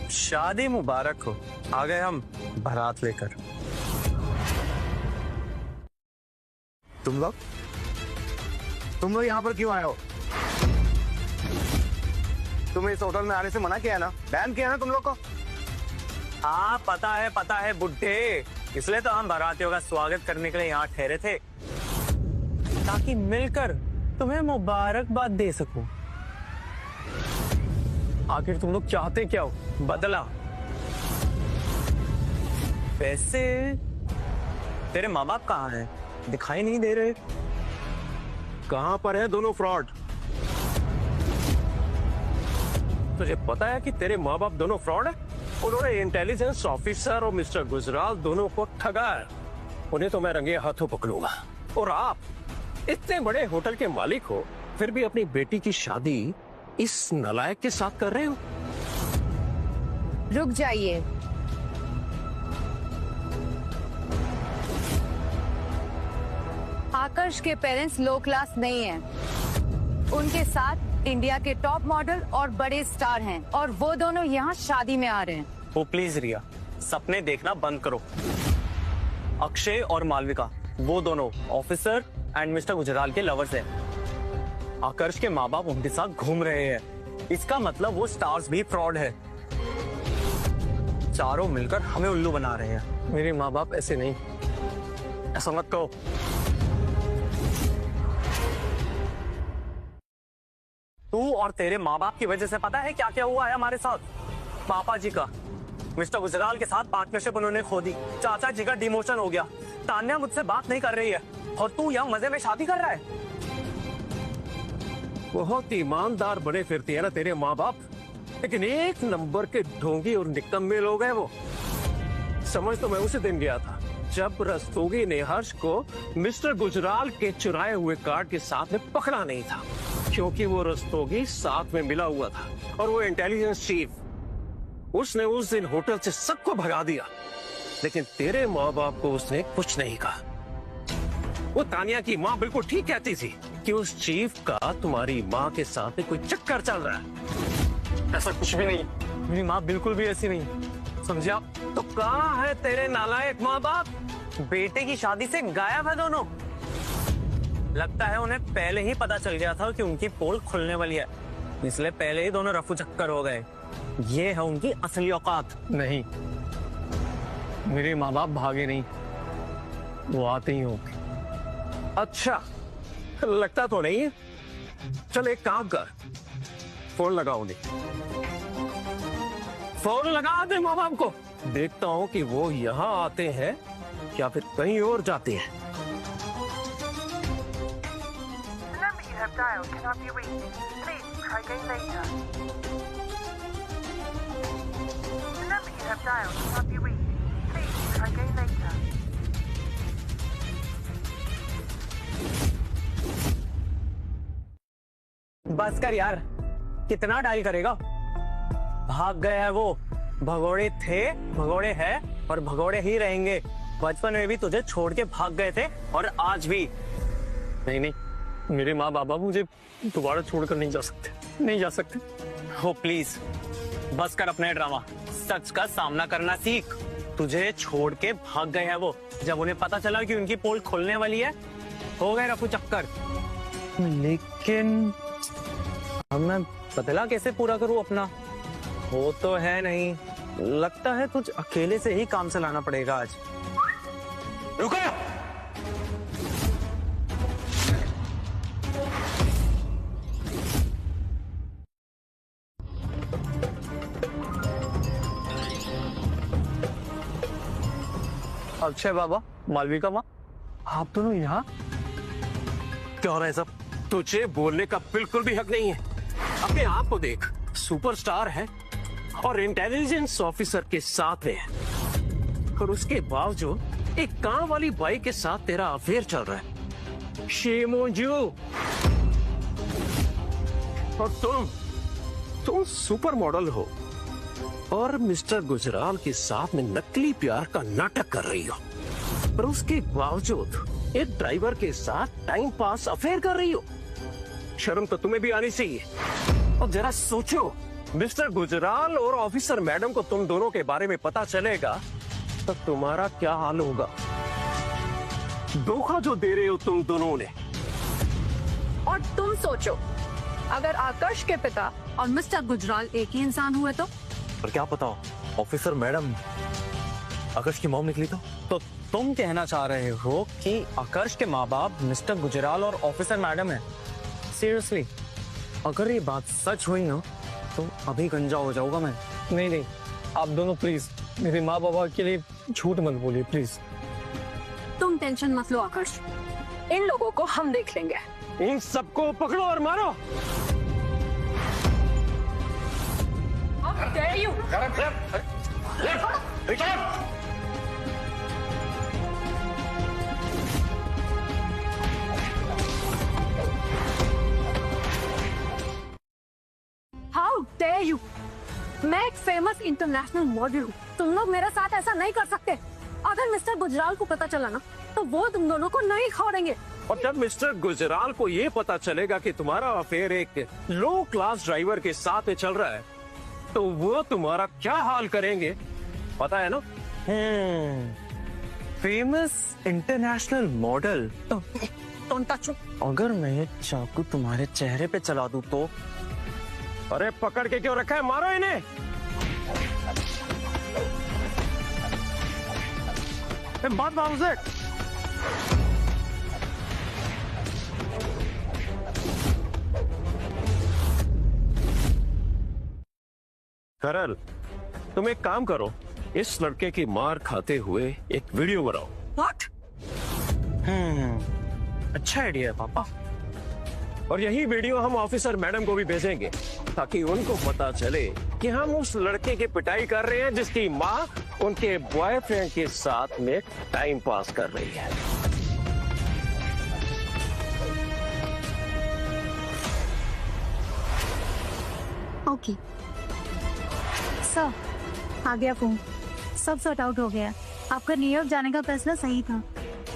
शादी मुबारक हो। आ गए हम बारात लेकर। तुम लोग यहाँ पर क्यों आए हो? तुम्हें इस होटल में आने से मना किया है ना? बैन किया है ना तुम लोग को? हाँ, पता है बुड्ढे। इसलिए तो हम बारातियों का स्वागत करने के लिए यहाँ ठहरे थे, ताकि मिलकर तुम्हें मुबारकबाद दे सकूं। आखिर तुम लोग चाहते क्या हो? बदला। वैसे तेरे माँ बाप कहाँ हैं? दिखाई नहीं दे रहे। कहाँ पर है दोनों फ्रॉड? तुझे पता है कि तेरे माँ बाप दोनों फ्रॉड है? उन्होंने इंटेलिजेंस ऑफिसर और मिस्टर गुजराल दोनों को ठगा है। उन्हें तो मैं रंगे हाथों पकड़ूंगा। और आप इतने बड़े होटल के मालिक हो, फिर भी अपनी बेटी की शादी इस नालायक के साथ कर रहे हो? रुक जाइए। आकर्ष के पेरेंट्स लो क्लास नहीं हैं। उनके साथ इंडिया के टॉप मॉडल और बड़े स्टार हैं, और वो दोनों यहाँ शादी में आ रहे हैं। वो प्लीज रिया, सपने देखना बंद करो। अक्षय और मालविका, वो दोनों ऑफिसर एंड मिस्टर गुजराल के लवर्स हैं। आकर्ष के माँ बाप उनके साथ घूम रहे हैं। इसका मतलब वो स्टार्स भी फ्रॉड है। चारों मिलकर हमें उल्लू बना रहे हैं। मेरे माँ बाप ऐसे नहीं। ऐसा मत कहो। तू और तेरे माँ बाप की वजह से पता है क्या क्या हुआ है हमारे साथ? पापा जी का मिस्टर गुजराल के साथ पार्टनरशिप उन्होंने खो दी। चाचा जी का डिमोशन हो गया। तान्या मुझसे बात नहीं कर रही है, और तू यहाँ मजे में शादी कर रहा है। बहुत ईमानदार बने फिरती है ना तेरे माँ बाप, लेकिन एक नंबर के ढोंगी और निकम्मे लोग हैं वो। समझ तो मैं उसी दिन गया था जब रस्तोगी ने हर्ष को मिस्टर गुजराल के चुराए हुए कार्ड के साथ में पकड़ा नहीं था, क्योंकि वो रस्तोगी साथ में मिला हुआ था और वो इंटेलिजेंस चीफ। उसने उस दिन होटल से सबको भगा दिया, लेकिन तेरे माँ बाप को उसने कुछ नहीं कहा। वो तानिया की माँ बिल्कुल ठीक कहती थी कि उस चीफ का तुम्हारी माँ के साथ में कोई चक्कर चल रहा है। ऐसा कुछ भी नहीं, मेरी माँ बिल्कुल भी ऐसी नहीं, समझे आप? तो कहाँ है तेरे नालायक माँ बाप? बेटे की शादी से गायब है दोनों। लगता है उन्हें पहले ही पता चल गया था कि उनकी पोल खुलने वाली है, इसलिए पहले ही दोनों रफू चक्कर हो गए। ये है उनकी असली औकात। नहीं, मेरे माँ बाप भागे नहीं, वो आते ही होंगे। अच्छा, लगता तो नहीं है। चल एक काम कर, फोन लगाओ उन्हें, फोन लगा दे माँ बाप को। देखता हूँ कि वो यहाँ आते हैं या फिर कहीं और जाते हैं। बस कर यार, कितना डायल करेगा? भाग गए हैं वो। भगोड़े थे, भगोड़े है और भगोड़े ही रहेंगे। बचपन में भी तुझे छोड़ के भाग गए थे और आज भी। नहीं नहीं, मेरे माँ बाबा मुझे दोबारा छोड़कर नहीं जा सकते, नहीं जा सकते। हो प्लीज बस कर अपने ड्रामा, सच का सामना करना सीख। तुझे छोड़ के भाग गए हैं वो। जब उन्हें पता चला कि उनकी पोल खुलने वाली है, हो गए रफू चक्कर। लेकिन अब मैं बदला कैसे पूरा करूं अपना? वो तो है नहीं। लगता है तुझ अकेले से ही काम चलाना पड़ेगा आज। रुको! अक्षय बाबा, मालविका माँ, आप दोनों यहाँ? क्या हो रहा है सब? तुझे बोलने का बिल्कुल भी हक नहीं है। अपने आप को देख, सुपरस्टार है और इंटेलिजेंस ऑफिसर के साथ है, और उसके बावजूद एक काम वाली बाई के साथ तेरा अफेयर चल रहा है। Shame on you. और तुम सुपर मॉडल हो और मिस्टर गुजराल के साथ में नकली प्यार का नाटक कर रही हो, पर उसके बावजूद एक ड्राइवर के साथ टाइम पास अफेयर कर रही हो। शर्म तो तुम्हें भी आनी चाहिए। और जरा सोचो, मिस्टर गुजराल और ऑफिसर मैडम को तुम दोनों के बारे में पता चलेगा तो तुम्हारा क्या हाल होगा। धोखा जो दे रहे हो तुम दोनों ने। और तुम सोचो, अगर आकर्ष के पिता और मिस्टर गुजराल एक ही इंसान हुए तो? पर क्या पता, ऑफिसर मैडम आकर्ष की मॉम निकली तो तुम कहना चाह रहे हो कि आकर्ष के माँ बाप मिस्टर गुजराल और ऑफिसर मैडम है? सीरियसली, अगर ये बात सच हुई ना तो अभी गंजा हो जाऊंगा मैं। नहीं नहीं, आप दोनों प्लीज मेरे माँ बाबा के लिए झूठ मत बोलिए प्लीज। तुम टेंशन मत लो आकर्ष, इन लोगों को हम देख लेंगे। इन सबको पकड़ो और मारो। How dare you! मैं एक फेमस इंटरनेशनल मॉडल हूँ, तुम लोग मेरे साथ ऐसा नहीं कर सकते। अगर मिस्टर गुजराल को पता चला ना तो वो तुम दोनों को नहीं छोड़ेंगे। और जब मिस्टर गुजराल को ये पता चलेगा कि तुम्हारा अफेयर एक लो क्लास ड्राइवर के साथ में चल रहा है तो वो तुम्हारा क्या हाल करेंगे पता है ना? Famous international model. अगर मैं ये चाकू तुम्हारे चेहरे पे चला दूं तो? अरे पकड़ के क्यों रखा है, मारो इन्हें। बात मानो से। करल, तुम एक काम करो, इस लड़के की मार खाते हुए एक वीडियो बनाओ। What? अच्छा आइडिया है पापा। और यही वीडियो हम ऑफिसर मैडम को भी भेजेंगे ताकि उनको पता चले कि हम उस लड़के की पिटाई कर रहे हैं जिसकी माँ उनके बॉयफ्रेंड के साथ में टाइम पास कर रही है। ओके सर, आ गया फोन, सब सॉर्ट आउट हो गया। आपका न्यूयॉर्क जाने का फैसला सही था,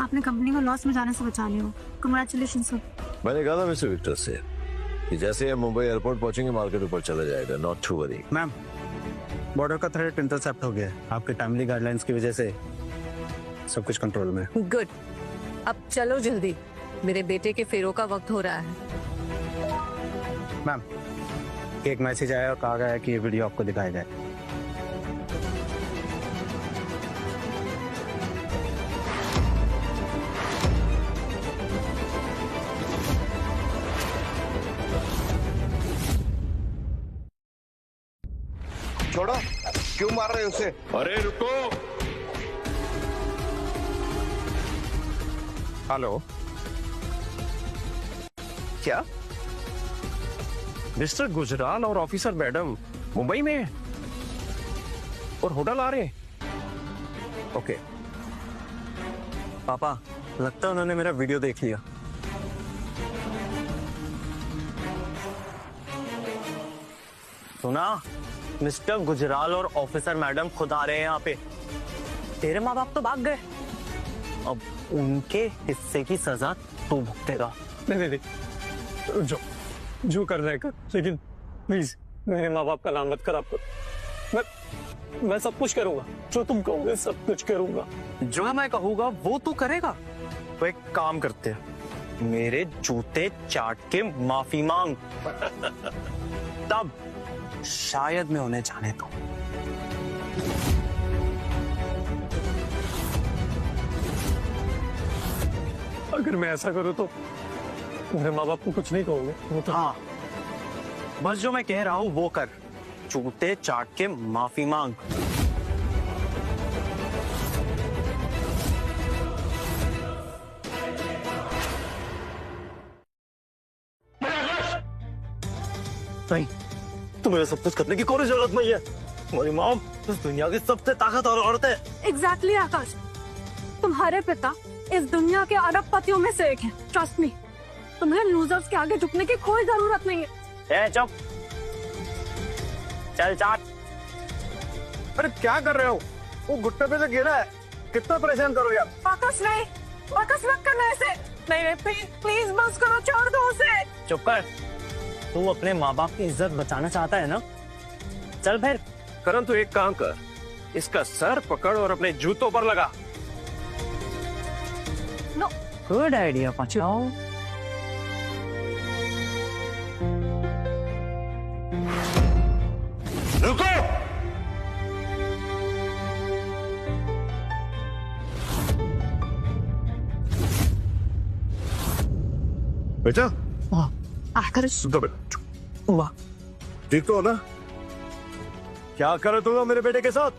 आपने कंपनी को लॉस में जाने से बचा लिया। Congratulation sir. मैंने कहा था मिस्टर विक्टर से कि जैसे हम मुंबई एयरपोर्ट पहुंचेंगे मार्केट ऊपर चला जाएगा, not to worry. Ma'am, border का थ्रेट इंटरसेप्ट हो गया है। आपके टाइमली गाइडलाइंस की वजह से सब कुछ कंट्रोल में। गुड, अब चलो जल्दी, मेरे बेटे के फेरों का वक्त हो रहा है। मैम, एक मैसेज आया और कहा गया है कि ये वीडियो आपको दिखाया जाए। छोड़ो, क्यों मार रहे हो उसे? अरे रुको। हेलो, क्या मिस्टर गुजराल और ऑफिसर मैडम मुंबई में हैं और होटल आ रहे हैं? ओके पापा, लगता है उन्होंने मेरा वीडियो देख लिया। सुना, मिस्टर गुजराल और ऑफिसर मैडम खुद आ रहे हैं यहाँ पे। तेरे माँ बाप तो भाग गए, अब उनके हिस्से की सजा तू भुगतेगा। नहीं, जो जो कर रहे कर, लेकिन प्लीज मेरे माँ बाप का नाम मत खराब कर। मैं सब कुछ करूंगा, जो तुम कहोगे सब कुछ करूंगा। जो मैं कहूँगा वो तू करेगा। तो एक काम करते हैं, मेरे जूते चाट के माफी मांग, तब शायद मैं उन्हें जाने दूं। अगर मैं ऐसा करूं तो मेरे माँ बाप को कुछ नहीं कहोगे? वो तो हाँ, बस जो मैं कह रहा हूं वो कर, जूते चाट के माफी मांग। नहीं, तुम्हें सब कुछ करने की कोई जरूरत नहीं है। तुम्हारी मॉम इस दुनिया की सबसे ताकतवर औरत है। एग्जैक्टली आकाश, तुम्हारे पिता इस दुनिया के अरबपतियों में से एक है। ट्रस्ट मी, तुम्हें लूजर्स के आगे झुकने की कोई जरूरत नहीं है। चुप, चल चाट। अरे क्या कर रहे हो? वो घुटने पे से गिरा है, कितना परेशान करोगे आप? आकाश नहीं, आकाश मत करना ऐसे। नहीं, प्लीज बस करो, छोड़ दो उसे। चुप कर, तू अपने माँ बाप की इज्जत बचाना चाहता है ना? चल फिर। करण, तू एक काम कर, इसका सर पकड़ और अपने जूतों पर लगा। नो, गुड आइडिया पचाओ। रुको! बेटा, आकाश, वाह, ठीक तो हो ना? क्या कर रहे हो मेरे बेटे के साथ?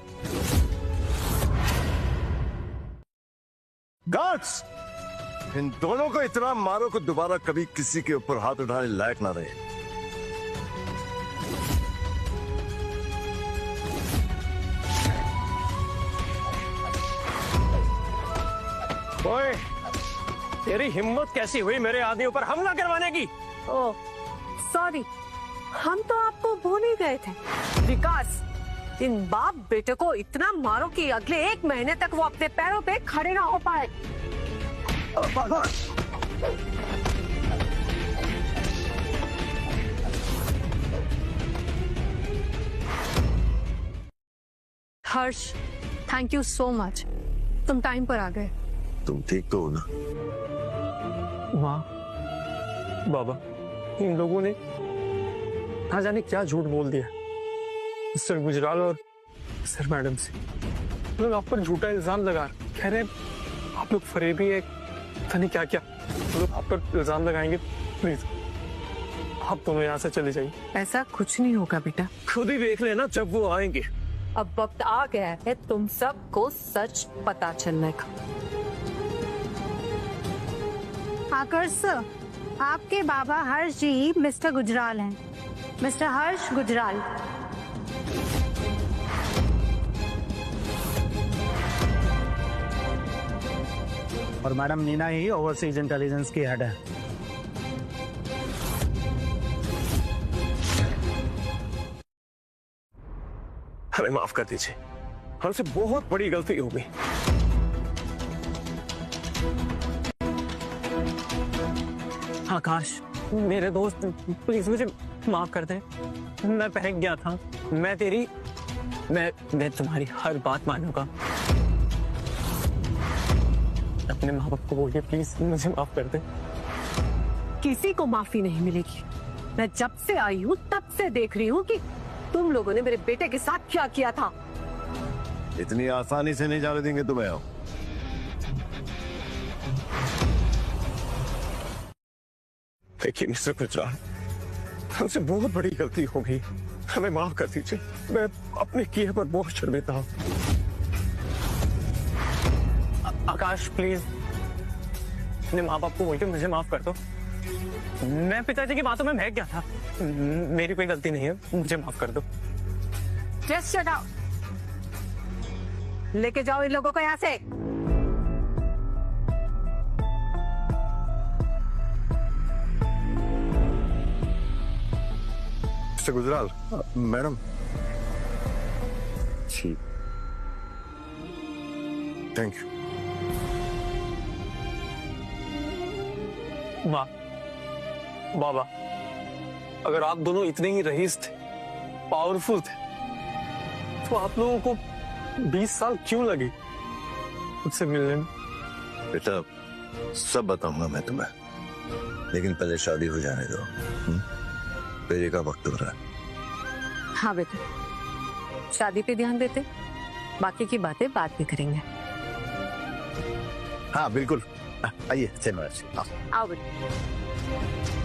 गार्ड्स, इन दोनों को इतना मारो कि दोबारा कभी किसी के ऊपर हाथ उठाने लायक ना रहे। ओए, तेरी हिम्मत कैसी हुई मेरे आदमी ऊपर हमला करवाने की? ओह सॉरी, हम तो आपको भूल ही गए थे। विकास, इन बाप बेटे को इतना मारो कि अगले 1 महीने तक वो अपने पैरों पे खड़े ना हो पाए। हर्ष, थैंक यू सो मच, तुम टाइम पर आ गए। तुम ठीक तो हो ना? माँ, बाबा, इन लोगों ने ना जाने क्या झूठ बोल दिया मिस्टर गुजराल और सर मैडम से। लोग आप पर झूठा इल्जाम लगा, कह रहे हैं आप लोग फरेबी है, पता नहीं क्या क्या। लोग आप पर इल्जाम लगाएंगे। प्लीज आप दोनों यहाँ से चले जाइए। ऐसा कुछ नहीं होगा बेटा, खुद ही देख लेना जब वो आएंगे। अब वक्त आ गया है तुम सबको सच पता चलने का। आकाश सर, आपके बाबा हर्ष जी मिस्टर गुजराल हैं, मिस्टर हर्ष गुजराल। और मैडम नीना ही ओवरसीज इंटेलिजेंस की हेड है। हमें माफ कर दीजिए, हमसे बहुत बड़ी गलती हो गई। आकाश मेरे दोस्त, प्लीज मुझे माफ कर दे। मैं बहक गया था। मैं तुम्हारी हर बात मानूंगा। अपने माँ बाप को बोलिए प्लीज मुझे माफ कर दे। किसी को माफी नहीं मिलेगी। मैं जब से आई हूँ तब से देख रही हूँ कि तुम लोगों ने मेरे बेटे के साथ क्या किया था। इतनी आसानी से नहीं जाने देंगे तुम्हें। आओ। देखिए मिस्टर गुजराल, हमसे बहुत बड़ी गलती हो गई, हमें माफ कर दीजिए। मैं अपने किए पर बहुत शर्मिंदा हूँ। आकाश प्लीज अपने माँ बाप को बोल के मुझे माफ कर दो। मैं पिताजी की बातों में बहक गया था। मेरी कोई गलती नहीं है, मुझे माफ कर दो। Just shut up. लेके जाओ इन लोगों को यहाँ से। Mister Gujral, madam ji, thank you. माँ, बाबा, अगर आप दोनों इतने ही रईस थे, पावरफुल थे, तो आप लोगों को 20 साल क्यों लगे मुझसे मिलने में? बेटा सब बताऊंगा मैं तुम्हें, लेकिन पहले शादी हो जाने दो। बेटे का वक्त हो रहा है। हाँ बेटे, शादी पे ध्यान देते, बाकी की बातें बाद में करेंगे। हाँ बिल्कुल, आइए चलो। आओ बेटे।